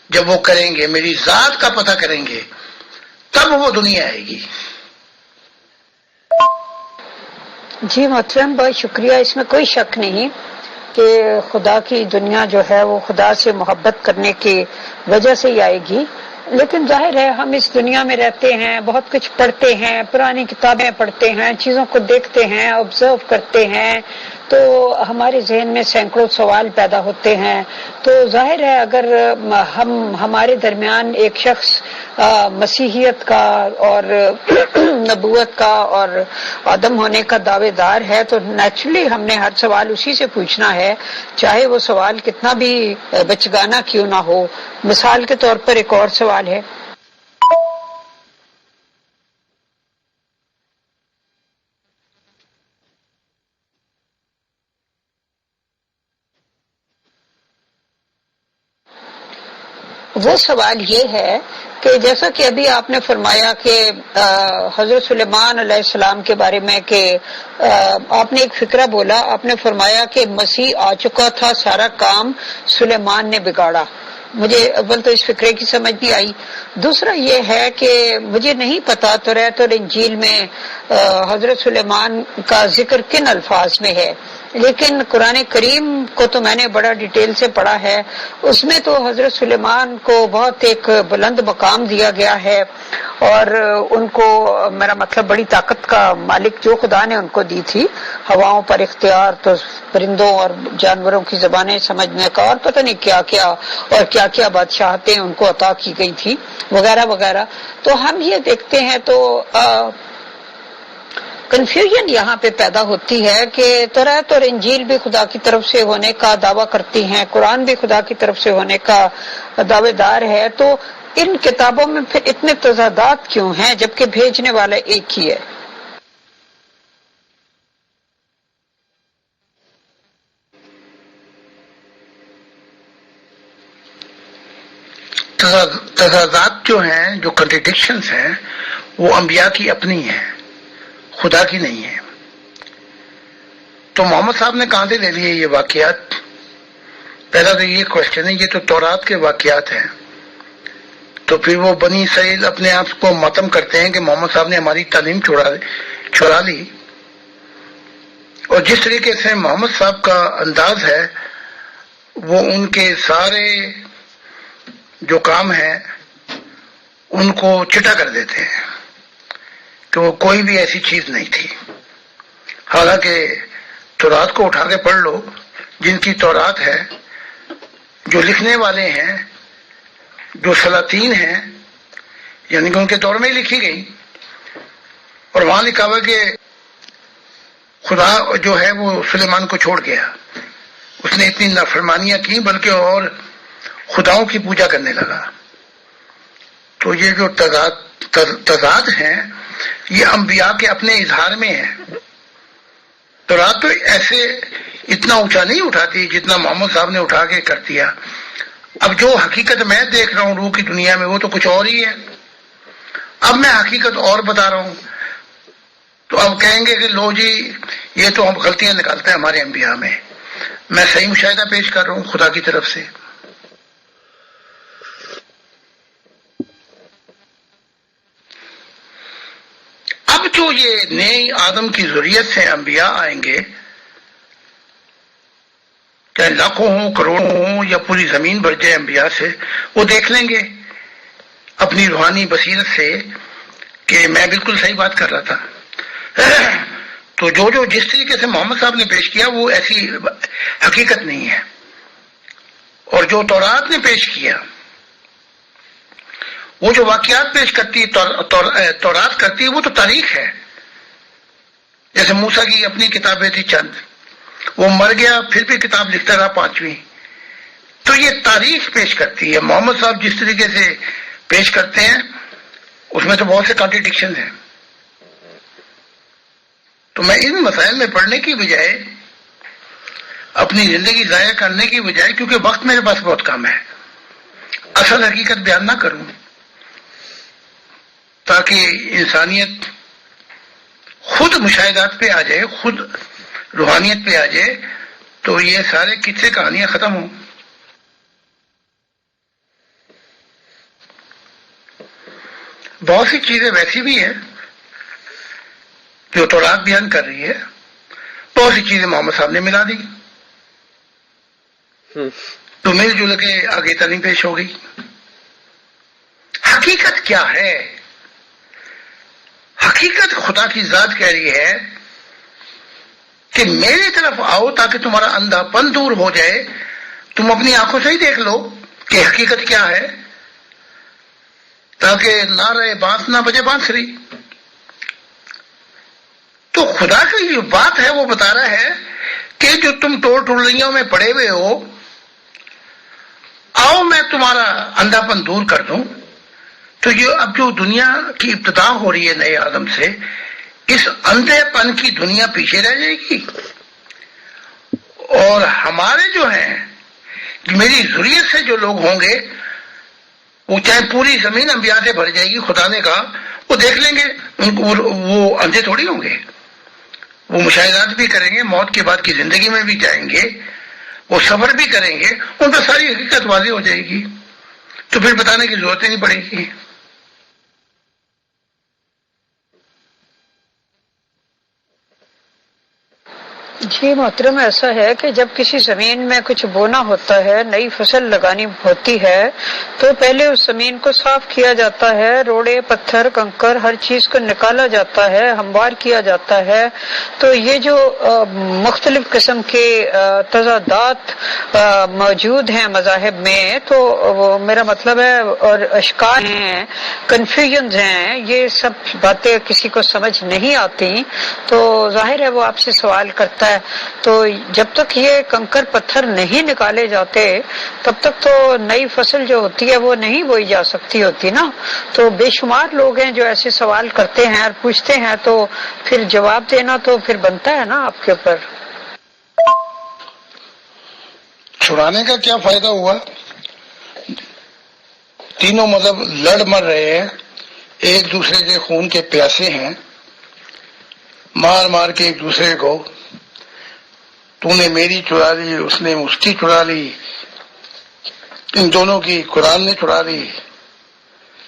جب وہ کریں گے، میری ذات کا پتہ کریں گے، تب وہ دنیا آئے گی. جی محترم، بہت شکریہ. اس میں کوئی شک نہیں کہ خدا کی دنیا جو ہے وہ خدا سے محبت کرنے کی وجہ سے ہی آئے گی. لیکن ظاہر ہے ہم اس دنیا میں رہتے ہیں، بہت کچھ پڑھتے ہیں، پرانی کتابیں پڑھتے ہیں، چیزوں کو دیکھتے ہیں، آبزرو کرتے ہیں، تو ہمارے ذہن میں سینکڑوں سوال پیدا ہوتے ہیں. تو ظاہر ہے اگر ہمارے درمیان ایک شخص مسیحیت کا اور نبوت کا اور آدم ہونے کا دعوے دار ہے تو نیچرلی ہم نے ہر سوال اسی سے پوچھنا ہے، چاہے وہ سوال کتنا بھی بچگانہ کیوں نہ ہو. مثال کے طور پر ایک اور سوال ہے، وہ سوال یہ ہے کہ جیسا کہ ابھی آپ نے فرمایا کہ حضرت سلیمان علیہ السلام کے بارے میں کہ آپ نے ایک فکرہ بولا، آپ نے فرمایا کہ مسیح آ چکا تھا، سارا کام سلیمان نے بگاڑا. مجھے اول تو اس فکرے کی سمجھ نہیں آئی. دوسرا یہ ہے کہ مجھے نہیں پتا توریت اور انجیل میں حضرت سلیمان کا ذکر کن الفاظ میں ہے، لیکن قرآن کریم کو تو میں نے بڑا ڈیٹیل سے پڑھا ہے. اس میں تو حضرت سلیمان کو بہت ایک بلند مقام دیا گیا ہے اور ان کو، میرا مطلب بڑی طاقت کا مالک جو خدا نے ان کو دی تھی، ہواؤں پر اختیار، تو پرندوں اور جانوروں کی زبانیں سمجھنے کا، اور پتہ نہیں کیا کیا اور کیا کیا بادشاہتیں ان کو عطا کی گئی تھی وغیرہ وغیرہ. تو ہم یہ دیکھتے ہیں تو کنفیوژن یہاں پہ پیدا ہوتی ہے کہ توریت اور انجیل بھی خدا کی طرف سے ہونے کا دعویٰ کرتی ہیں، قرآن بھی خدا کی طرف سے ہونے کا دعوے دار ہے، تو ان کتابوں میں پھر اتنے تضادات کیوں ہیں جبکہ بھیجنے والا ایک ہی ہے؟ تضادات جو ہیں، جو کنٹرڈکشنز ہیں، وہ انبیاء کی اپنی ہیں، خدا کی نہیں ہے. تو محمد صاحب نے کہاں سے لے لیے یہ واقعات؟ پہلا تو یہ کوشچن ہے، یہ تو تورات کے واقعات ہیں. تو پھر وہ بنی اسرائیل اپنے آپ کو ماتم کرتے ہیں کہ محمد صاحب نے ہماری تعلیم چھڑا لی. اور جس طریقے سے محمد صاحب کا انداز ہے وہ ان کے سارے جو کام ہیں ان کو چٹا کر دیتے ہیں کہ وہ کوئی بھی ایسی چیز نہیں تھی. حالانکہ تورات کو اٹھا کے پڑھ لو، جن کی تورات ہے، جو لکھنے والے ہیں، جو سلاطین ہیں، یعنی کہ ان کے دور میں ہی لکھی گئی، اور وہاں لکھا ہوا کہ خدا جو ہے وہ سلیمان کو چھوڑ گیا، اس نے اتنی نافرمانیاں کی بلکہ اور خداؤں کی پوجا کرنے لگا. تو یہ جو تضاد ہیں یہ انبیاء کے اپنے اظہار میں ہیں. تورات تو ایسے اتنا اونچا نہیں اٹھاتی جتنا محمد صاحب نے اٹھا کے کر دیا. اب جو حقیقت میں دیکھ رہا ہوں روح کی دنیا میں وہ تو کچھ اور ہی ہے. اب میں حقیقت اور بتا رہا ہوں تو اب کہیں گے کہ لو جی یہ تو ہم غلطیاں نکالتے ہیں ہمارے انبیاء میں. میں صحیح مشاہدہ پیش کر رہا ہوں خدا کی طرف سے. اب جو یہ نئی آدم کی ذریت سے انبیاء آئیں گے، چاہے لاکھوں ہوں، کروڑوں ہوں، یا پوری زمین بھر جائے انبیاء سے، وہ دیکھ لیں گے اپنی روحانی بصیرت سے کہ میں بالکل صحیح بات کر رہا تھا. تو جو جس طریقے سے محمد صاحب نے پیش کیا وہ ایسی حقیقت نہیں ہے. اور جو تورات نے پیش کیا وہ جو واقعات پیش کرتی ہے تورات کرتی ہے وہ تو تاریخ ہے. جیسے موسیٰ کی اپنی کتابیں تھی چند، وہ مر گیا پھر بھی کتاب لکھتا رہا 5ویں. تو یہ تاریخ پیش کرتی ہے. محمد صاحب جس طریقے سے پیش کرتے ہیں اس میں تو بہت سے کانٹرڈکشن ہیں. تو میں ان مسائل میں پڑھنے کی بجائے، اپنی زندگی ضائع کرنے کی بجائے، کیونکہ وقت میرے پاس بہت کم ہے، اصل حقیقت بیان نہ کروں تاکہ انسانیت خود مشاہدات پہ آ جائے، خود روحانیت پہ آ جائے، تو یہ سارے قصے کہانیاں ختم ہوں. بہت سی چیزیں ویسی بھی ہیں جو تورات بیان کر رہی ہے، بہت سی چیزیں محمد صاحب نے ملا دی تو مل جل کے آگے تعلیم پیش ہو گئی. حقیقت کیا ہے؟ حقیقت خدا کی ذات کہہ رہی ہے کہ میری طرف آؤ تاکہ تمہارا اندھا پن دور ہو جائے، تم اپنی آنکھوں سے ہی دیکھ لو کہ حقیقت کیا ہے، تاکہ نہ رہے بانس نہ بجے بانسری. تو خدا کی جو بات ہے وہ بتا رہا ہے کہ جو تم ٹول ٹولیوں میں پڑے ہوئے ہو، آؤ میں تمہارا اندھا پن دور کر دوں. تو یہ اب جو دنیا کی ابتدا ہو رہی ہے نئے آدم سے، اس اندھے پن کی دنیا پیچھے رہ جائے گی، اور ہمارے جو ہیں میری ذریت سے جو لوگ ہوں گے، وہ چاہے پوری زمین انبیاء سے بھر جائے گی، خدا نے کہا وہ دیکھ لیں گے، وہ اندھے تھوڑی ہوں گے، وہ مشاہدات بھی کریں گے، موت کے بعد کی زندگی میں بھی جائیں گے، وہ سفر بھی کریں گے، ان پہ ساری حقیقت واضح ہو جائے گی. تو پھر بتانے کی ضرورت ہی نہیں پڑے گی. جی محترم، ایسا ہے کہ جب کسی زمین میں کچھ بونا ہوتا ہے، نئی فصل لگانی ہوتی ہے، تو پہلے اس زمین کو صاف کیا جاتا ہے، روڑے پتھر کنکر ہر چیز کو نکالا جاتا ہے، ہموار کیا جاتا ہے. تو یہ جو مختلف قسم کے تضادات موجود ہیں مذاہب میں، تو میرا مطلب ہے، اور اشکال ہیں، کنفیوژنز ہیں، یہ سب باتیں کسی کو سمجھ نہیں آتی. تو ظاہر ہے وہ آپ سے سوال کرتا ہے، تو جب تک یہ کنکر پتھر نہیں نکالے جاتے تب تک تو نئی فصل جو ہوتی ہے وہ نہیں بوئی جا سکتی ہوتی نا. تو بے شمار لوگ ہیں جو ایسے سوال کرتے ہیں اور پوچھتے ہیں، تو پھر جواب دینا تو پھر بنتا ہے نا آپ کے اوپر. چھڑانے کا کیا فائدہ ہوا؟ تینوں مذہب لڑ مر رہے ہیں، ایک دوسرے کے خون کے پیاسے ہیں، مار مار کے ایک دوسرے کو، تو نے میری چرا لی، اس نے اس کی چرا لی، ان دونوں کی قرآن نے چرا لی.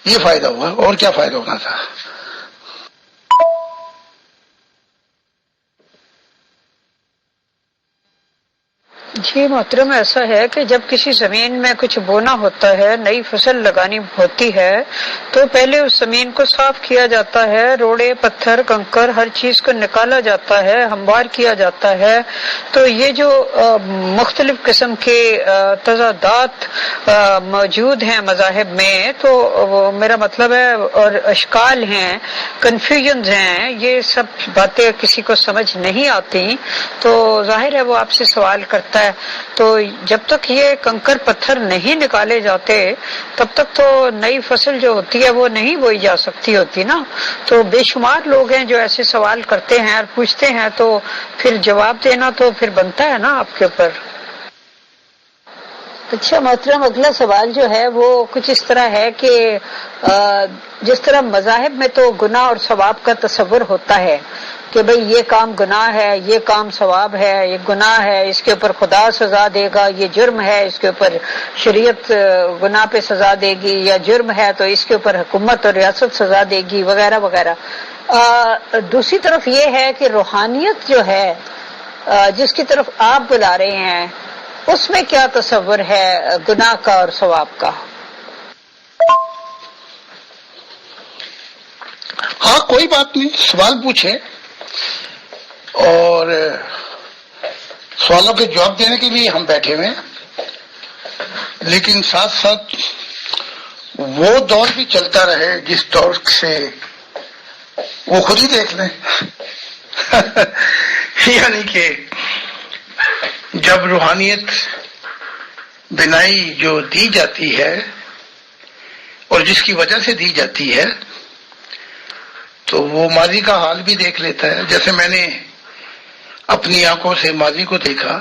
یہ فائدہ ہوا، اور کیا فائدہ ہونا تھا؟ جی محترم، ایسا ہے کہ جب کسی زمین میں کچھ بونا ہوتا ہے، نئی فصل لگانی ہوتی ہے، تو پہلے اس زمین کو صاف کیا جاتا ہے، روڑے پتھر کنکر ہر چیز کو نکالا جاتا ہے، ہموار کیا جاتا ہے. تو یہ جو مختلف قسم کے تضادات موجود ہیں مذاہب میں، تو میرا مطلب ہے، اور اشکال ہیں، کنفیوژنز ہیں، یہ سب باتیں کسی کو سمجھ نہیں آتی. تو ظاہر ہے وہ آپ سے سوال کرتا ہے، تو جب تک یہ کنکر پتھر نہیں نکالے جاتے تب تک تو نئی فصل جو ہوتی ہے وہ نہیں بوئی جا سکتی ہوتی نا. تو بے شمار لوگ ہیں جو ایسے سوال کرتے ہیں اور پوچھتے ہیں، تو پھر جواب دینا تو پھر بنتا ہے نا آپ کے اوپر. اچھا محترم، اگلا سوال جو ہے وہ کچھ اس طرح ہے کہ جس طرح مذاہب میں تو گناہ اور ثواب کا تصور ہوتا ہے کہ بھئی یہ کام گناہ ہے، یہ کام ثواب ہے، یہ گناہ ہے اس کے اوپر خدا سزا دے گا، یہ جرم ہے اس کے اوپر شریعت گناہ پہ سزا دے گی، یا جرم ہے تو اس کے اوپر حکومت اور ریاست سزا دے گی، وغیرہ وغیرہ. دوسری طرف یہ ہے کہ روحانیت جو ہے جس کی طرف آپ بلا رہے ہیں، اس میں کیا تصور ہے گناہ کا اور ثواب کا؟ ہاں کوئی بات نہیں، سوال پوچھے، اور سوالوں کے جواب دینے کے لیے ہم بیٹھے ہوئے ہیں، لیکن ساتھ ساتھ وہ دور بھی چلتا رہے جس دور سے وہ خود ہی دیکھ لیں یعنی کہ جب روحانیت بنائی جو دی جاتی ہے اور جس کی وجہ سے دی جاتی ہے تو وہ ماضی کا حال بھی دیکھ لیتا ہے. جیسے میں نے اپنی آنکھوں سے ماضی کو دیکھا،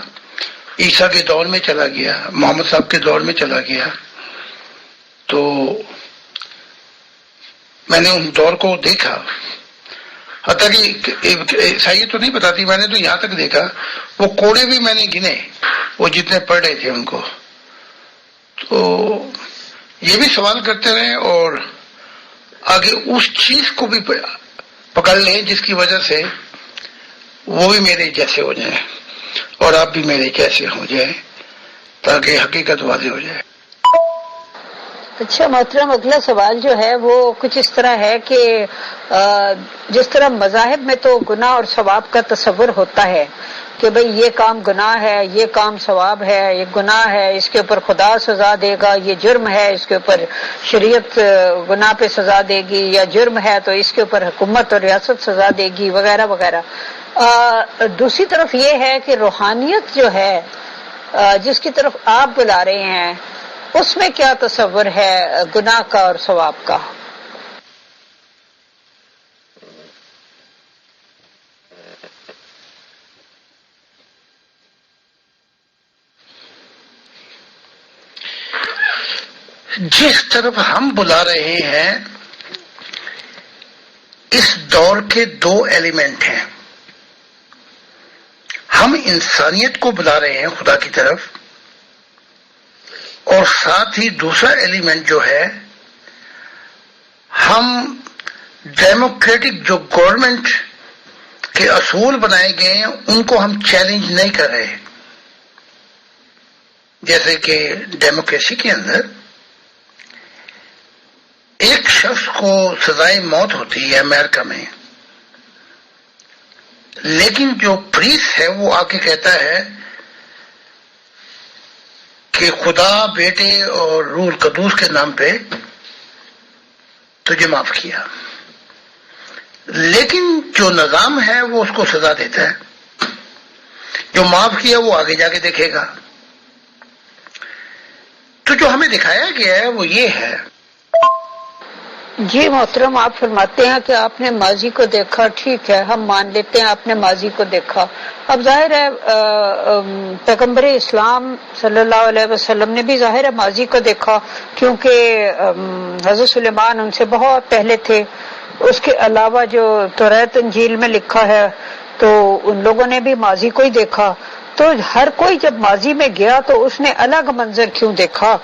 عیسیٰ کے دور میں چلا گیا، محمد صاحب کے دور میں چلا گیا، تو میں نے ان دور کو دیکھا. حتیٰ کہ عیسائیت تو نہیں بتاتی، میں نے تو یہاں تک دیکھا وہ کوڑے بھی میں نے گنے، وہ جتنے پڑھ رہے تھے ان کو. تو یہ بھی سوال کرتے رہے اور آگے اس چیز کو بھی پکڑ لیں جس کی وجہ سے وہ بھی میرے جیسے ہو جائیں اور آپ بھی میرے جیسے ہو جائیں، تاکہ حقیقت واضح ہو جائے. اچھا محترم، اگلا سوال جو ہے وہ کچھ اس طرح ہے کہ جس طرح مذاہب میں تو گناہ اور ثواب کا تصور ہوتا ہے کہ بھئی یہ کام گناہ ہے، یہ کام ثواب ہے، یہ گناہ ہے اس کے اوپر خدا سزا دے گا، یہ جرم ہے اس کے اوپر شریعت گناہ پہ سزا دے گی، یا جرم ہے تو اس کے اوپر حکومت اور ریاست سزا دے گی وغیرہ وغیرہ. دوسری طرف یہ ہے کہ روحانیت جو ہے جس کی طرف آپ بلا رہے ہیں اس میں کیا تصور ہے گناہ کا اور ثواب کا؟ جس طرف ہم بلا رہے ہیں اس دور کے دو ایلیمنٹ ہیں. ہم انسانیت کو بلا رہے ہیں خدا کی طرف، اور ساتھ ہی دوسرا ایلیمنٹ جو ہے ہم ڈیموکریٹک جو گورنمنٹ کے اصول بنائے گئے ہیں ان کو ہم چیلنج نہیں کر رہے. جیسے کہ ڈیموکریسی کے اندر ایک شخص کو سزائے موت ہوتی ہے امریکہ میں، لیکن جو پریس ہے وہ آ کے کہتا ہے کہ خدا بیٹے اور روح القدس کے نام پہ تجھے معاف کیا، لیکن جو نظام ہے وہ اس کو سزا دیتا ہے. جو معاف کیا وہ آگے جا کے دیکھے گا. تو جو ہمیں دکھایا گیا ہے وہ یہ ہے. جی محترم، آپ فرماتے ہیں کہ آپ نے ماضی کو دیکھا، ٹھیک ہے ہم مان لیتے ہیں آپ نے ماضی کو دیکھا. اب ظاہر ہے پیغمبر اسلام صلی اللہ علیہ وسلم نے بھی ظاہر ہے ماضی کو دیکھا، کیونکہ حضرت سلیمان ان سے بہت پہلے تھے. اس کے علاوہ جو توریت انجیل میں لکھا ہے تو ان لوگوں نے بھی ماضی کو ہی دیکھا. تو ہر کوئی جب ماضی میں گیا تو اس نے الگ منظر کیوں دیکھا؟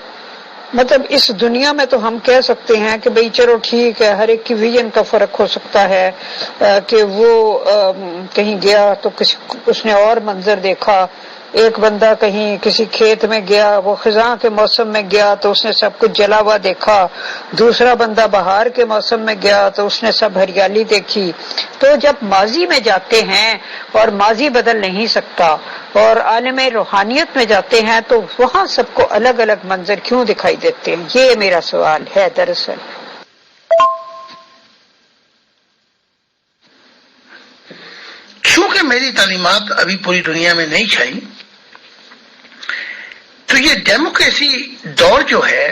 مطلب اس دنیا میں تو ہم کہہ سکتے ہیں کہ بھئی چلو ٹھیک ہے، ہر ایک کی ویژن کا فرق ہو سکتا ہے کہ وہ کہیں گیا تو اس نے اور منظر دیکھا. ایک بندہ کہیں کسی کھیت میں گیا، وہ خزاں کے موسم میں گیا تو اس نے سب کچھ جلا ہوا دیکھا. دوسرا بندہ بہار کے موسم میں گیا تو اس نے سب ہریالی دیکھی. تو جب ماضی میں جاتے ہیں اور ماضی بدل نہیں سکتا اور عالم روحانیت میں جاتے ہیں تو وہاں سب کو الگ الگ منظر کیوں دکھائی دیتے ہیں؟ یہ میرا سوال ہے دراصل. چونکہ میری تعلیمات ابھی پوری دنیا میں نہیں چھائی، تو یہ ڈیموکریسی دور جو ہے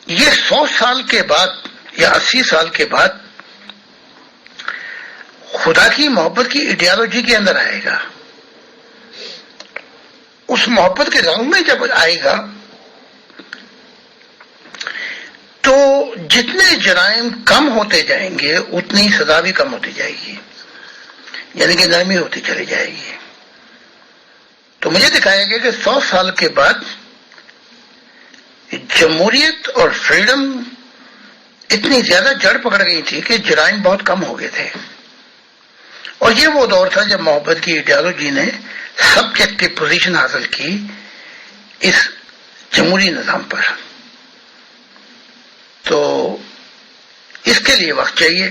یہ 100 سال کے بعد یا 80 سال کے بعد خدا کی محبت کی ایڈیالوجی کے اندر آئے گا. اس محبت کے رنگ میں جب آئے گا تو جتنے جرائم کم ہوتے جائیں گے اتنی سزا بھی کم ہوتی جائے گی، یعنی کہ نرمی ہوتی چلی جائے گی. تو مجھے دکھایا گیا کہ 100 سال کے بعد جمہوریت اور فریڈم اتنی زیادہ جڑ پکڑ گئی تھی کہ جرائم بہت کم ہو گئے تھے. اور یہ وہ دور تھا جب محبت کی ایڈیالوجی نے سبجیکٹو پوزیشن حاصل کی اس جمہوری نظام پر. تو اس کے لیے وقت چاہیے.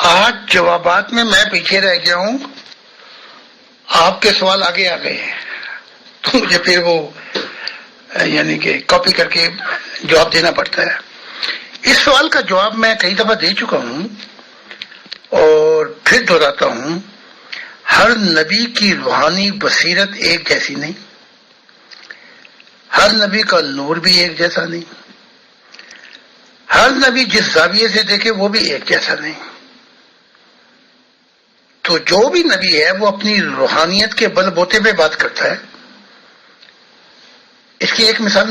آج جوابات میں پیچھے رہ گیا ہوں، آپ کے سوال آگے آ گئے ہیں، تو مجھے پھر وہ یعنی کہ کاپی کر کے جواب دینا پڑتا ہے۔ اس سوال کا جواب میں کئی دفعہ دے چکا ہوں اور پھر دہراتا ہوں، ہر نبی کی روحانی بصیرت ایک جیسی نہیں، ہر نبی کا نور بھی ایک جیسا نہیں، ہر نبی جس زاویے سے دیکھے وہ بھی ایک جیسا نہیں۔ تو جو بھی نبی ہے وہ اپنی روحانیت کے بل بوتے پہ بات کرتا ہے۔ اس کی ایک مثال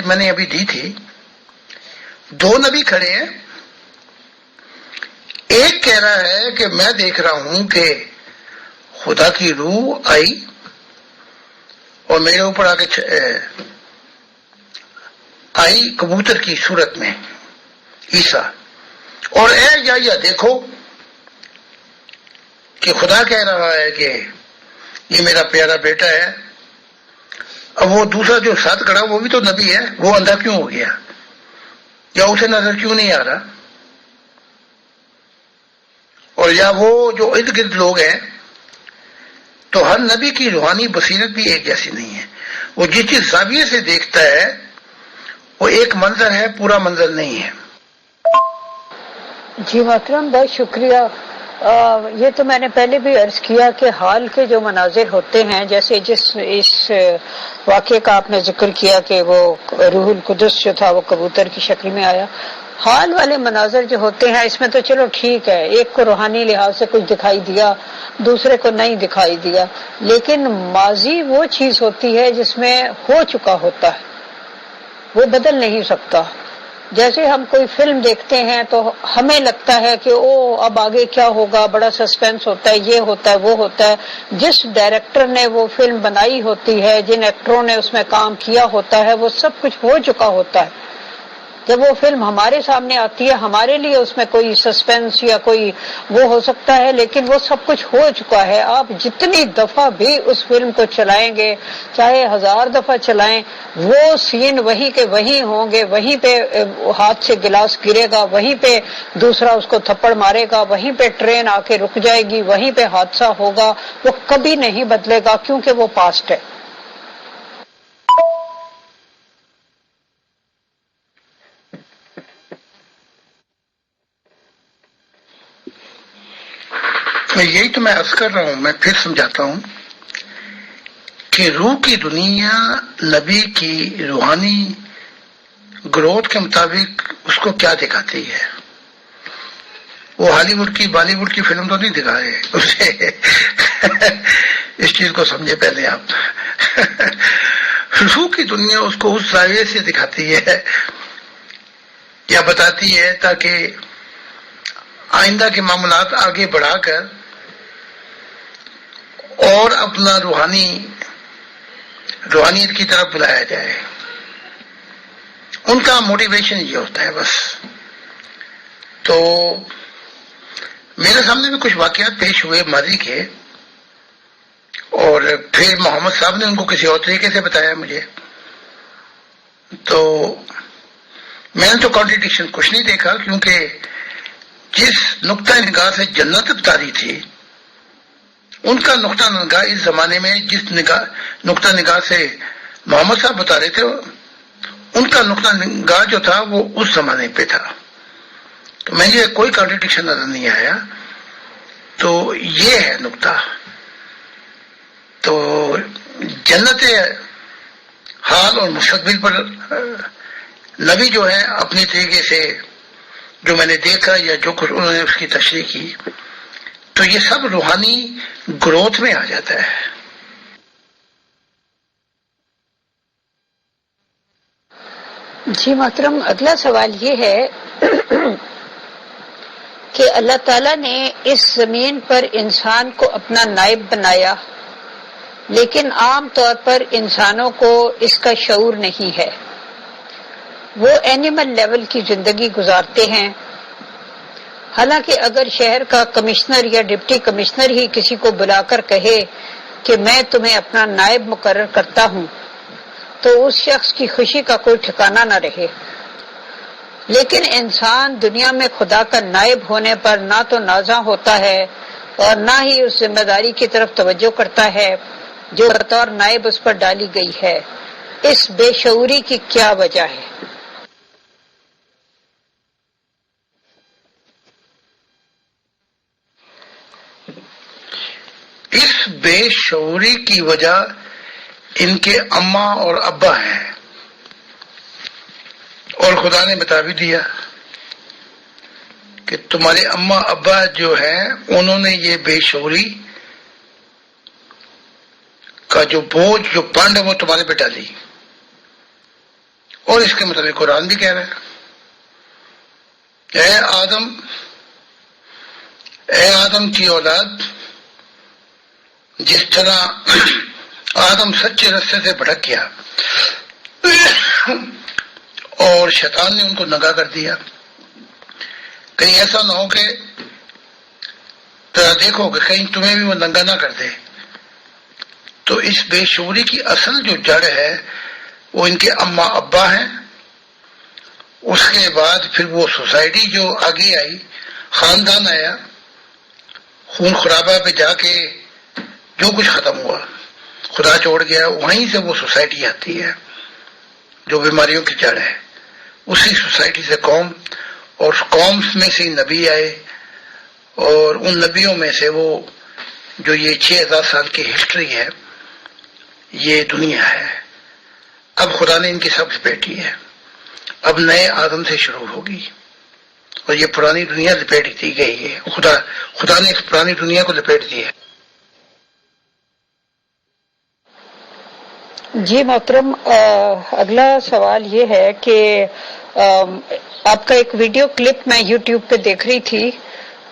میں نے ابھی دی تھی، دو نبی کھڑے ہیں، ایک کہہ رہا ہے کہ میں دیکھ رہا ہوں کہ خدا کی روح آئی اور میرے اوپر آئی کبوتر کی صورت میں عیسیٰ، اور یا دیکھو کہ خدا کہہ رہا ہے کہ یہ میرا پیارا بیٹا ہے۔ اب وہ دوسرا جو ساتھ کھڑا وہ بھی تو نبی ہے، وہ اندھا کیوں ہو گیا یا اسے نظر کیوں نہیں آ رہا؟ اور یا وہ جو ارد گرد لوگ ہیں، تو ہر نبی کی روحانی بصیرت بھی ایک جیسی نہیں ہے، وہ جس زاویے سے دیکھتا ہے وہ ایک منظر ہے، پورا منظر نہیں ہے۔ جی محترم، بہت شکریہ۔ یہ تو میں نے پہلے بھی عرض کیا کہ حال کے جو مناظر ہوتے ہیں، جیسے اس واقعے کا آپ نے ذکر کیا کہ وہ روح القدس جو تھا وہ کبوتر کی شکل میں آیا، حال والے مناظر جو ہوتے ہیں اس میں تو چلو ٹھیک ہے، ایک کو روحانی لحاظ سے کچھ دکھائی دیا، دوسرے کو نہیں دکھائی دیا، لیکن ماضی وہ چیز ہوتی ہے جس میں ہو چکا ہوتا ہے، وہ بدل نہیں سکتا۔ جیسے ہم کوئی فلم دیکھتے ہیں تو ہمیں لگتا ہے کہ اب آگے کیا ہوگا، بڑا سسپینس ہوتا ہے، یہ ہوتا ہے، وہ ہوتا ہے۔ جس ڈائریکٹر نے وہ فلم بنائی ہوتی ہے، جن ایکٹروں نے اس میں کام کیا ہوتا ہے، وہ سب کچھ ہو چکا ہوتا ہے۔ جب وہ فلم ہمارے سامنے آتی ہے، ہمارے لیے اس میں کوئی سسپینس یا کوئی وہ ہو سکتا ہے، لیکن وہ سب کچھ ہو چکا ہے۔ آپ جتنی دفعہ بھی اس فلم کو چلائیں گے، چاہے 1000 دفعہ چلائیں، وہ سین وہیں کے وہیں ہوں گے، وہیں پہ ہاتھ سے گلاس گرے گا، وہیں پہ دوسرا اس کو تھپڑ مارے گا، وہیں پہ ٹرین آ کے رک جائے گی، وہیں پہ حادثہ ہوگا، وہ کبھی نہیں بدلے گا کیونکہ وہ پاسٹ ہے۔ یہی تو میں عرض کر رہا ہوں، میں پھر سمجھاتا ہوں کہ روح کی دنیا نبی کی روحانی گروتھ کے مطابق اس کو کیا دکھاتی ہے۔ وہ ہالی ووڈ کی بالی ووڈ کی فلم تو نہیں دکھا رہے اسے اس چیز کو سمجھے پہلے آپ۔ روح کی دنیا اس کو اس زاویے سے دکھاتی ہے یا بتاتی ہے تاکہ آئندہ کے معاملات آگے بڑھا کر اور اپنا روحانیت کی طرف بلایا جائے۔ ان کا موٹیویشن یہ ہوتا ہے بس۔ تو میرے سامنے بھی کچھ واقعات پیش ہوئے ماضی کے، اور پھر محمد صاحب نے ان کو کسی اور طریقے سے بتایا مجھے، تو میں نے تو کانٹرڈکشن کچھ نہیں دیکھا، کیونکہ جس نقطۂ نگاہ سے جنت اتاری تھی ان کا نقطہ نگاہ اس زمانے میں جس نقطہ نگاہ سے محمد صاحب بتا رہے تھے، ان کا نقطہ نگاہ جو تھا وہ اس زمانے پہ تھا، تو مجھے کوئی کانٹرڈکشن نظر نہیں آیا۔ تو یہ ہے نقطہ۔ تو جنت حال اور مستقبل پر نبی جو ہے اپنی طریقے سے جو میں نے دیکھا یا جو کچھ انہوں نے اس کی تشریح کی، تو یہ سب روحانی گروتھ میں آ جاتا ہے۔ جی محترم، اگلا سوال یہ ہے کہ اللہ تعالیٰ نے اس زمین پر انسان کو اپنا نائب بنایا، لیکن عام طور پر انسانوں کو اس کا شعور نہیں ہے، وہ اینیمل لیول کی زندگی گزارتے ہیں۔ حالانکہ اگر شہر کا کمشنر یا ڈپٹی کمشنر ہی کسی کو بلا کر کہے کہ میں تمہیں اپنا نائب مقرر کرتا ہوں، تو اس شخص کی خوشی کا کوئی ٹھکانہ نہ رہے۔ لیکن انسان دنیا میں خدا کا نائب ہونے پر نہ تو نازاں ہوتا ہے اور نہ ہی اس ذمہ داری کی طرف توجہ کرتا ہے جو بطور نائب اس پر ڈالی گئی ہے۔ اس بے شعوری کی کیا وجہ ہے؟ اس بے شعوری کی وجہ ان کے اماں اور ابا ہیں، اور خدا نے بتا بھی دیا کہ تمہارے اماں ابا جو ہیں انہوں نے یہ بے شعوری کا جو بوجھ جو پانڈ ہے وہ تمہارے پہ ڈالی، اور اس کے مطابق قرآن بھی کہہ رہا ہے اے آدم کی اولاد، جس طرح آدم سچے راستے سے بھٹک گیا اور شیطان نے ان کو ننگا کر دیا، کہیں ایسا نہ ہو کہ ذرا دیکھو کہ کہیں تمہیں بھی وہ ننگا نہ کر دے۔ تو اس بے شعوری کی اصل جو جڑ ہے وہ ان کے اماں ابا ہیں، اس کے بعد پھر وہ سوسائٹی جو آگے آئی، خاندان آیا، خون خرابہ پہ جا کے جو کچھ ختم ہوا، خدا چھوڑ گیا، وہیں سے وہ سوسائٹی آتی ہے جو بیماریوں کی جڑ ہے۔ اسی سوسائٹی سے قوم، اور قوم میں سے نبی آئے، اور ان نبیوں میں سے وہ جو یہ 6000 سال کی ہسٹری ہے، یہ دنیا ہے۔ اب خدا نے ان کی سب لپیٹی ہے، اب نئے آدم سے شروع ہوگی، اور یہ پرانی دنیا لپیٹ دی گئی ہے، خدا نے اس پرانی دنیا کو لپیٹ دی ہے۔ جی محترم، اگلا سوال یہ ہے کہ آپ کا ایک ویڈیو کلپ میں یوٹیوب پہ دیکھ رہی تھی،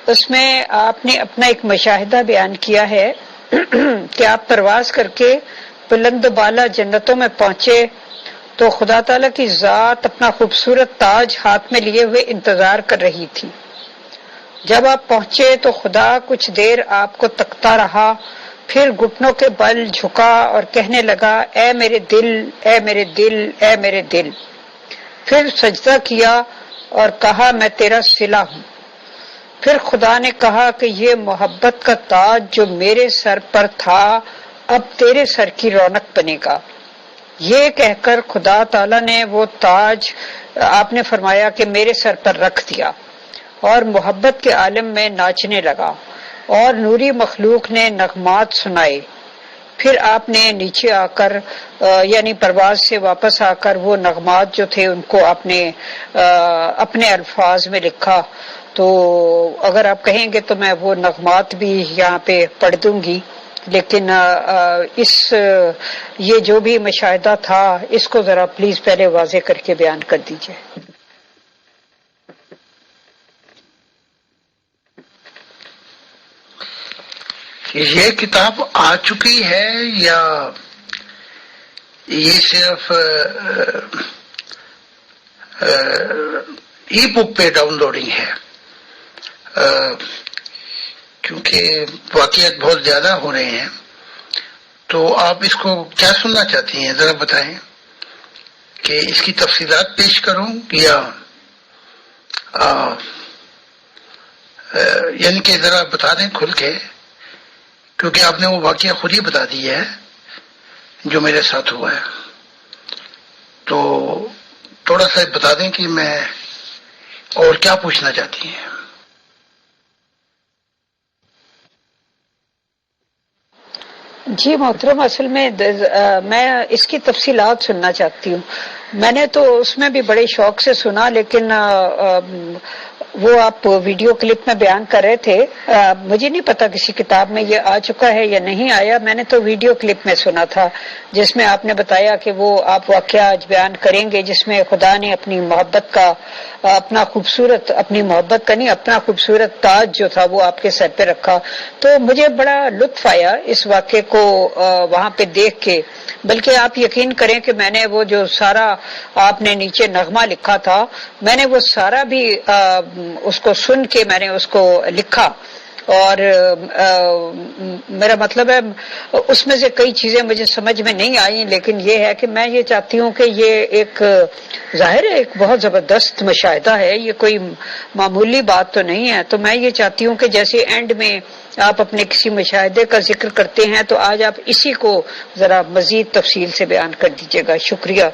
اس میں آپ نے اپنا ایک مشاہدہ بیان کیا ہے کہ آپ پرواز کر کے بلند و بالا جنتوں میں پہنچے تو خدا تعالیٰ کی ذات اپنا خوبصورت تاج ہاتھ میں لیے ہوئے انتظار کر رہی تھی۔ جب آپ پہنچے تو خدا کچھ دیر آپ کو تکتا رہا، پھر گھٹنوں کے بل جھکا اور کہنے لگا، اے میرے دل، اے میرے دل، اے میرے دل۔ پھر سجدہ کیا اور کہا، میں تیرا صلہ ہوں۔ پھر خدا نے کہا کہ یہ محبت کا تاج جو میرے سر پر تھا اب تیرے سر کی رونق بنے گا۔ یہ کہہ کر خدا تعالیٰ نے وہ تاج آپ نے فرمایا کہ میرے سر پر رکھ دیا اور محبت کے عالم میں ناچنے لگا، اور نوری مخلوق نے نغمات سنائے۔ پھر آپ نے نیچے آ کر یعنی پرواز سے واپس آ کر وہ نغمات جو تھے ان کو آپ نے اپنے الفاظ میں لکھا۔ تو اگر آپ کہیں گے تو میں وہ نغمات بھی یہاں پہ پڑھ دوں گی، لیکن یہ جو بھی مشاہدہ تھا اس کو ذرا پلیز پہلے واضح کر کے بیان کر دیجئے۔ یہ کتاب آ چکی ہے یا یہ صرف ای بک پہ ڈاؤن لوڈنگ ہے؟ کیونکہ واقعات بہت زیادہ ہو رہے ہیں، تو آپ اس کو کیا سننا چاہتی ہیں ذرا بتائیں، کہ اس کی تفصیلات پیش کروں یا یعنی کہ ذرا بتا دیں کھل کے، کیونکہ آپ نے وہ واقعہ خود ہی بتا دیا ہے جو میرے ساتھ ہوا ہے، تو تھوڑا سا بتا دیں کہ میں اور کیا پوچھنا چاہتی ہیں۔ جی محترم، اصل میں اس کی تفصیلات سننا چاہتی ہوں۔ میں نے تو اس میں بھی بڑے شوق سے سنا، لیکن وہ آپ ویڈیو کلپ میں بیان کر رہے تھے، مجھے نہیں پتا کسی کتاب میں یہ آ چکا ہے یا نہیں آیا، میں نے تو ویڈیو کلپ میں سنا تھا جس میں آپ نے بتایا کہ وہ آپ واقعہ آج بیان کریں گے جس میں خدا نے اپنی محبت کا اپنا خوبصورت تاج جو تھا وہ آپ کے سر پہ رکھا۔ تو مجھے بڑا لطف آیا اس واقعے کو وہاں پہ دیکھ کے، بلکہ آپ یقین کریں کہ میں نے وہ جو سارا آپ نے نیچے نغمہ لکھا تھا، میں نے وہ سارا بھی اس کو سن کے میں نے اس کو لکھا، اور میرا مطلب ہے اس میں سے کئی چیزیں مجھے سمجھ میں نہیں آئیں، لیکن یہ ہے کہ میں یہ چاہتی ہوں کہ یہ ایک ظاہر ہے ایک بہت زبردست مشاہدہ ہے، یہ کوئی معمولی بات تو نہیں ہے، تو میں یہ چاہتی ہوں کہ جیسے اینڈ میں آپ اپنے کسی مشاہدے کا ذکر کرتے ہیں تو آج آپ اسی کو ذرا مزید تفصیل سے بیان کر دیجیے گا. شکریہ.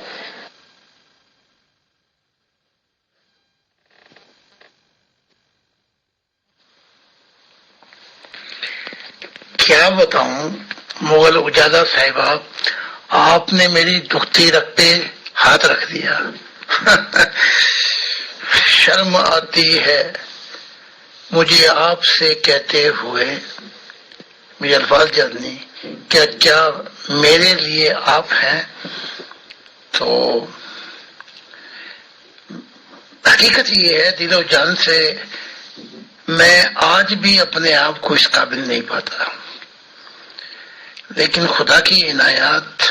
کیا بتاؤں مغل اجالا صاحبہ، آپ نے میری دکھتی رگ پہ ہاتھ رکھ دیا. شرم آتی ہے مجھے آپ سے کہتے ہوئے، مجھے الفاظ یاد نہیں، کیا میرے لیے آپ ہیں؟ تو حقیقت یہ ہے دل و جان سے میں آج بھی اپنے آپ کو اس قابل نہیں پاتا، لیکن خدا کی عنایات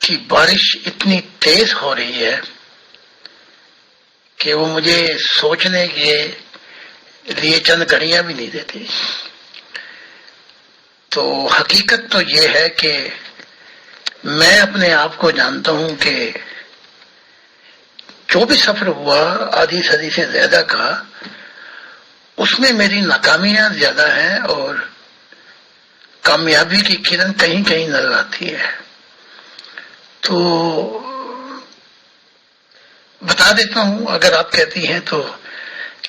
کی بارش اتنی تیز ہو رہی ہے کہ وہ مجھے سوچنے کے لیے چند گھڑیاں بھی نہیں دیتی. تو حقیقت تو یہ ہے کہ میں اپنے آپ کو جانتا ہوں کہ جو بھی سفر ہوا آدھی صدی سے زیادہ کا، اس میں میری ناکامیاں زیادہ ہیں اور کامیابی کی کرن کہیں کہیں نظر آتی ہے. تو بتا دیتا ہوں اگر آپ کہتی ہیں تو،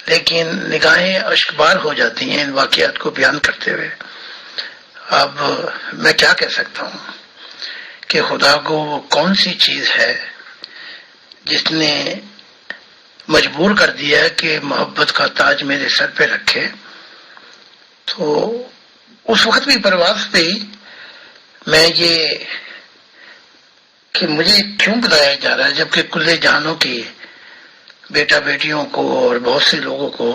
لیکن نگاہیں اشکبار ہو جاتی ہیں ان واقعات کو بیان کرتے ہوئے. اب میں کیا کہہ سکتا ہوں کہ خدا کو وہ کون سی چیز ہے جس نے مجبور کر دیا کہ محبت کا تاج میرے سر پہ رکھے. تو اس وقت بھی پرواز پہ ہی میں یہ کہ مجھے کیوں بلایا جا رہا ہے جبکہ کلے جہانوں کی بیٹا بیٹیوں کو اور بہت سے لوگوں کو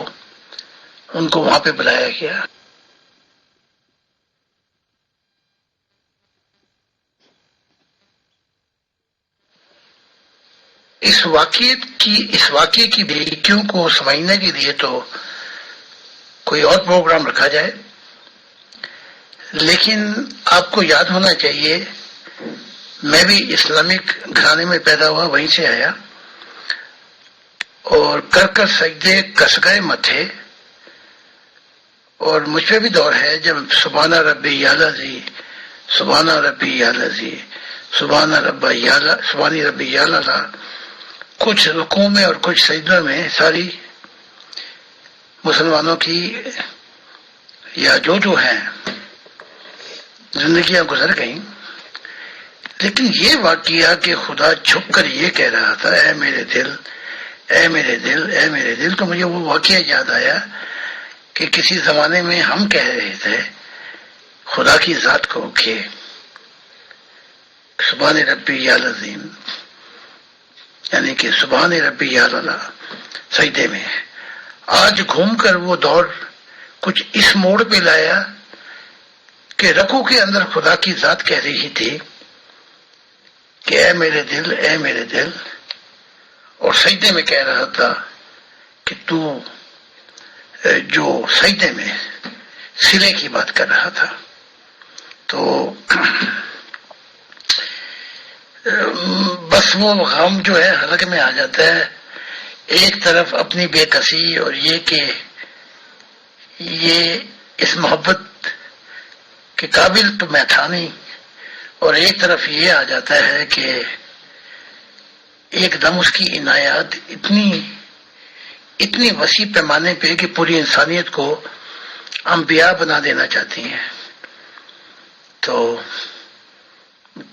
ان کو وہاں پہ بلایا گیا. اس واقعے کی باریکیوں کو سمجھنے کے لیے تو کوئی اور پروگرام رکھا جائے، لیکن آپ کو یاد ہونا چاہیے میں بھی اسلامک گھرانے میں پیدا ہوا، وہیں سے آیا، اور کر سجدے کس گئے متھے. اور مجھ پہ بھی دور ہے جب سبحانہ ربی یا لذی، سبحانہ ربی یا لذی، سبحانہ ربی یا لذا، کچھ رکوع میں اور کچھ سجدوں میں ساری مسلمانوں کی یا جو ہیں زندگیاں گزر گئیں. لیکن یہ واقعہ کہ خدا چھپ کر یہ کہہ رہا تھا اے میرے دل، اے میرے دل، اے میرے دل، تو مجھے وہ واقعہ یاد آیا کہ کسی زمانے میں ہم کہہ رہے تھے خدا کی ذات کو کہ سبحان ربی یا العظیم، یعنی کہ سبحان ربی یا اعلیٰ سجدے میں. آج گھوم کر وہ دور کچھ اس موڑ پہ لایا کہ رکوع کے اندر خدا کی ذات کہہ رہی تھی کہ اے میرے دل، اے میرے دل، اور سجدے میں کہہ رہا تھا کہ تو جو سجدے میں سلے کی بات کر رہا تھا. تو بس وہ غم جو ہے حلق میں آ جاتا ہے. ایک طرف اپنی بے کسی اور یہ کہ یہ اس محبت کے قابل تو میں تھا نہیں، اور ایک طرف یہ آ جاتا ہے کہ ایک دم اس کی عنایات اتنی وسیع پیمانے پہ کہ پوری انسانیت کو انبیاء بنا دینا چاہتی ہیں. تو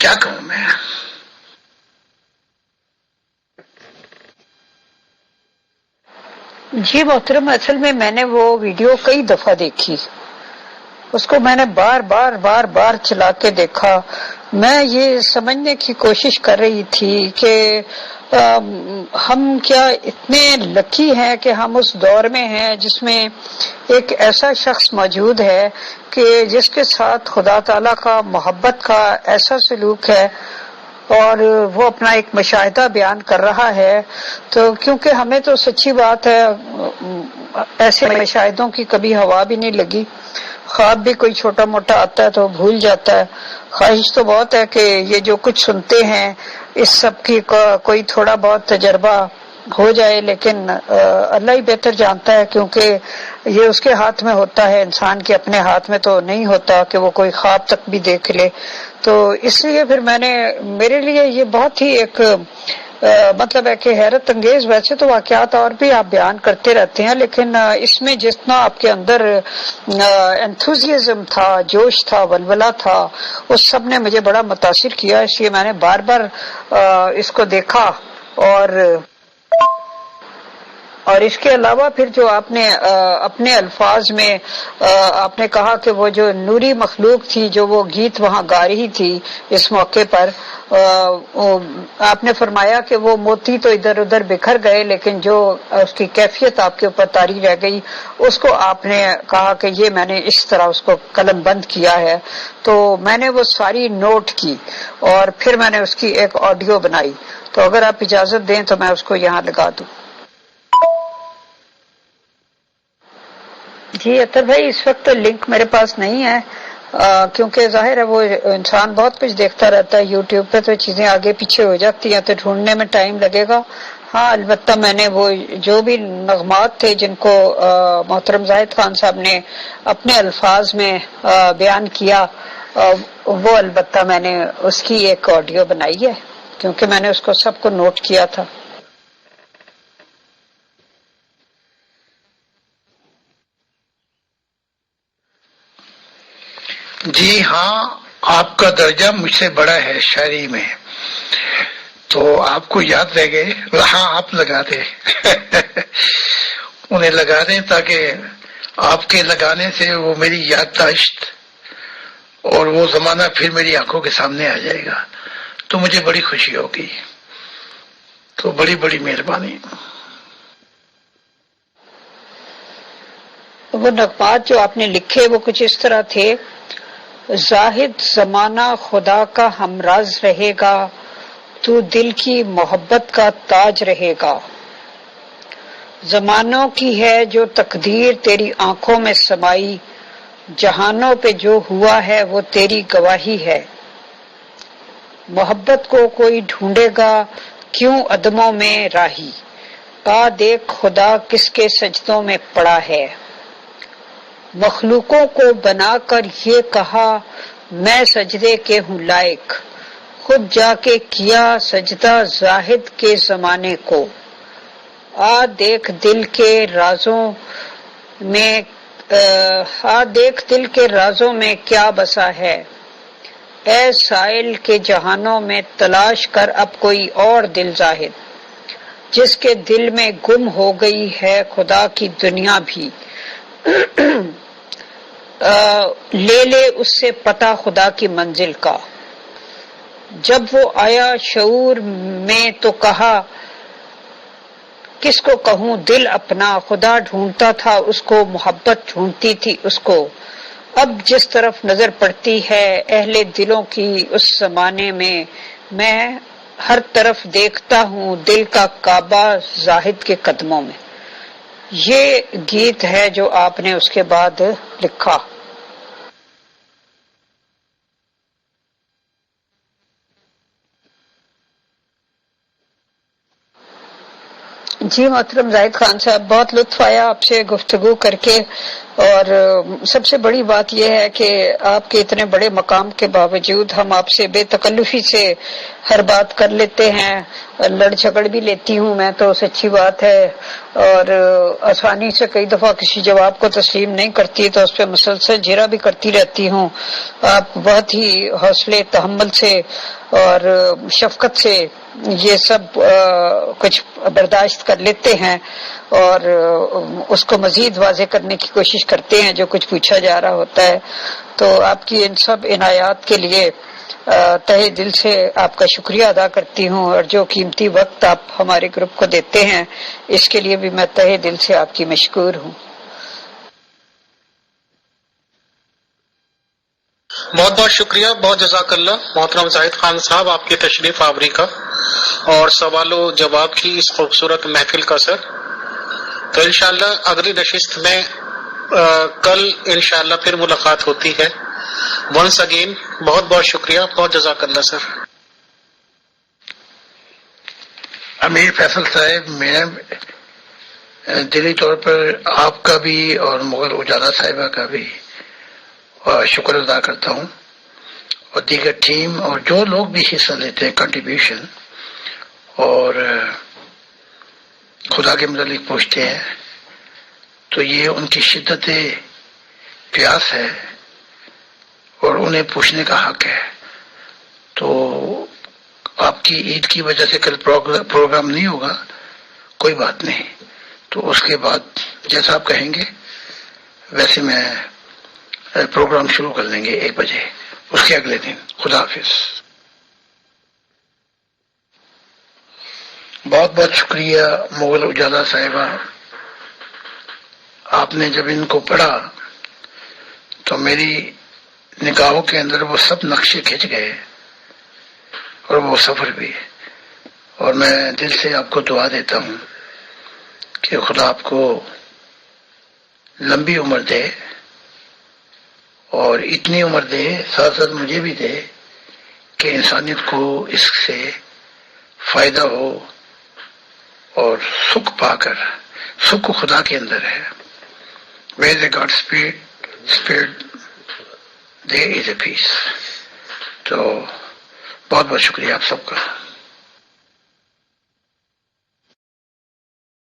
کیا کہوں میں. جی محترم، اصل میں میں نے وہ ویڈیو کئی دفعہ دیکھی، اس کو میں نے بار چلا کے دیکھا. میں یہ سمجھنے کی کوشش کر رہی تھی کہ ہم کیا اتنے لکی ہیں کہ ہم اس دور میں ہیں جس میں ایک ایسا شخص موجود ہے کہ جس کے ساتھ خدا تعالیٰ کا محبت کا ایسا سلوک ہے اور وہ اپنا ایک مشاہدہ بیان کر رہا ہے. تو کیونکہ ہمیں تو سچی بات ہے ایسے مشاہدوں کی کبھی ہوا بھی نہیں لگی، خواب بھی کوئی چھوٹا موٹا آتا ہے تو بھول جاتا ہے. خواہش تو بہت ہے کہ یہ جو کچھ سنتے ہیں اس سب کی کوئی تھوڑا بہت تجربہ ہو جائے، لیکن اللہ ہی بہتر جانتا ہے، کیونکہ یہ اس کے ہاتھ میں ہوتا ہے، انسان کے اپنے ہاتھ میں تو نہیں ہوتا کہ وہ کوئی خواب تک بھی دیکھ لے. تو اس لیے پھر میرے لیے یہ بہت ہی ایک مطلب ہے کہ حیرت انگیز. ویسے تو واقعات اور بھی آپ بیان کرتے رہتے ہیں، لیکن اس میں جتنا آپ کے اندر انتھوزیزم تھا، جوش تھا، ولولہ تھا، اس سب نے مجھے بڑا متاثر کیا. اس لیے میں نے بار بار اس کو دیکھا. اور اس کے علاوہ پھر جو آپ نے اپنے الفاظ میں آپ نے کہا کہ وہ جو نوری مخلوق تھی جو وہ گیت وہاں گا رہی تھی اس موقع پر، آپ نے فرمایا کہ وہ موتی تو ادھر ادھر بکھر گئے لیکن جو اس کی کیفیت آپ کے اوپر طاری رہ گئی، اس کو آپ نے کہا کہ یہ میں نے اس طرح اس کو قلم بند کیا ہے. تو میں نے وہ ساری نوٹ کی اور پھر میں نے اس کی ایک آڈیو بنائی. تو اگر آپ اجازت دیں تو میں اس کو یہاں لگا دوں. جی اطہر بھائی، اس وقت تو لنک میرے پاس نہیں ہے کیونکہ ظاہر ہے وہ انسان بہت کچھ دیکھتا رہتا ہے یوٹیوب پہ، تو چیزیں آگے پیچھے ہو جاتی ہیں تو ڈھونڈنے میں ٹائم لگے گا. ہاں البتہ میں نے وہ جو بھی نغمات تھے جن کو محترم زاہد خان صاحب نے اپنے الفاظ میں بیان کیا، وہ البتہ میں نے اس کی ایک آڈیو بنائی ہے کیونکہ میں نے اس کو سب کو نوٹ کیا تھا. جی ہاں، آپ کا درجہ مجھ سے بڑا ہے شاعری میں، تو آپ کو یاد رہ گئے. ہاں آپ لگا دیں انہیں لگا دیں تاکہ آپ کے لگانے سے وہ میری یادداشت اور وہ زمانہ پھر میری آنکھوں کے سامنے آ جائے گا تو مجھے بڑی خوشی ہوگی. تو بڑی بڑی مہربانی. وہ نغمات جو آپ نے لکھے وہ کچھ اس طرح تھے: زاہد زمانہ خدا کا ہمراز رہے گا، تو دل کی محبت کا تاج رہے گا. زمانوں کی ہے جو تقدیر تیری آنکھوں میں سمائی، جہانوں پہ جو ہوا ہے وہ تیری گواہی ہے. محبت کو کوئی ڈھونڈے گا کیوں عدموں میں راہی، آ دیکھ خدا کس کے سجدوں میں پڑا ہے. مخلوقوں کو بنا کر یہ کہا میں سجدے کے ہوں لائق، خود جا کے کیا سجدہ زاہد کے زمانے کو. آ دیکھ دل کے رازوں میں کیا بسا ہے، اے سائل کے جہانوں میں تلاش کر اب کوئی اور دل زاہد. جس کے دل میں گم ہو گئی ہے خدا کی دنیا بھی، لے لے اس سے پتہ خدا کی منزل کا. جب وہ آیا شعور میں تو کہا کس کو کہوں دل اپنا، خدا ڈھونڈتا تھا اس کو، محبت ڈھونڈتی تھی اس کو. اب جس طرف نظر پڑتی ہے اہل دلوں کی اس زمانے میں ہر طرف دیکھتا ہوں دل کا کعبہ زاہد کے قدموں میں. یہ گیت ہے جو آپ نے اس کے بعد لکھا. جی محترم زاہد خان صاحب، بہت لطف آیا آپ سے گفتگو کر کے، اور سب سے بڑی بات یہ ہے کہ آپ کے اتنے بڑے مقام کے باوجود ہم آپ سے بے تکلفی سے ہر بات کر لیتے ہیں. لڑ جھگڑ بھی لیتی ہوں میں تو سچی بات ہے، اور آسانی سے کئی دفعہ کسی جواب کو تسلیم نہیں کرتی تو اس پہ مسلسل جرا بھی کرتی رہتی ہوں. آپ بہت ہی حوصلے تحمل سے اور شفقت سے یہ سب کچھ برداشت کر لیتے ہیں اور اس کو مزید واضح کرنے کی کوشش کرتے ہیں جو کچھ پوچھا جا رہا ہوتا ہے. تو آپ کی ان سب عنایات کے لیے تہہ دل سے آپ کا شکریہ ادا کرتی ہوں، اور جو قیمتی وقت آپ ہمارے گروپ کو دیتے ہیں اس کے لیے بھی میں تہہ دل سے آپ کی مشکور ہوں. بہت بہت شکریہ، بہت جزاک اللہ محترم زاہد خان صاحب آپ کی تشریف آوری کا اور سوال و جواب کی اس خوبصورت محفل کا سر. تو انشاءاللہ اگلی نشست میں کل انشاءاللہ پھر ملاقات ہوتی ہے. ونس اگین بہت بہت شکریہ، بہت جزاک اللہ سر. امیر فیصل صاحب، میں دلی طور پر آپ کا بھی اور مغل اجالا صاحبہ کا بھی شکر ادا کرتا ہوں، اور دیگر ٹیم اور جو لوگ بھی حصہ لیتے ہیں کنٹریبیوشن اور خدا کے متعلق پوچھتے ہیں، تو یہ ان کی شدت پیاس ہے اور انہیں پوچھنے کا حق ہے. تو آپ کی عید کی وجہ سے کل پروگرام نہیں ہوگا، کوئی بات نہیں، تو اس کے بعد جیسا آپ کہیں گے ویسے میں پروگرام شروع کر لیں گے 1 بجے اس کے اگلے دن. خدا حافظ. بہت بہت شکریہ مغل اجالا صاحبہ. آپ نے جب ان کو پڑھا تو میری نگاہوں کے اندر وہ سب نقشے کھنچ گئے اور وہ سفر بھی. اور میں دل سے آپ کو دعا دیتا ہوں کہ خدا آپ کو لمبی عمر دے اور اتنی عمر دے، ساتھ ساتھ مجھے بھی دے کہ انسانیت کو اس سے فائدہ ہو اور سکھ پا کر. سکھ خدا کے اندر ہے. Where the God Spirit, there is a peace. تو بہت بہت شکریہ آپ سب کا.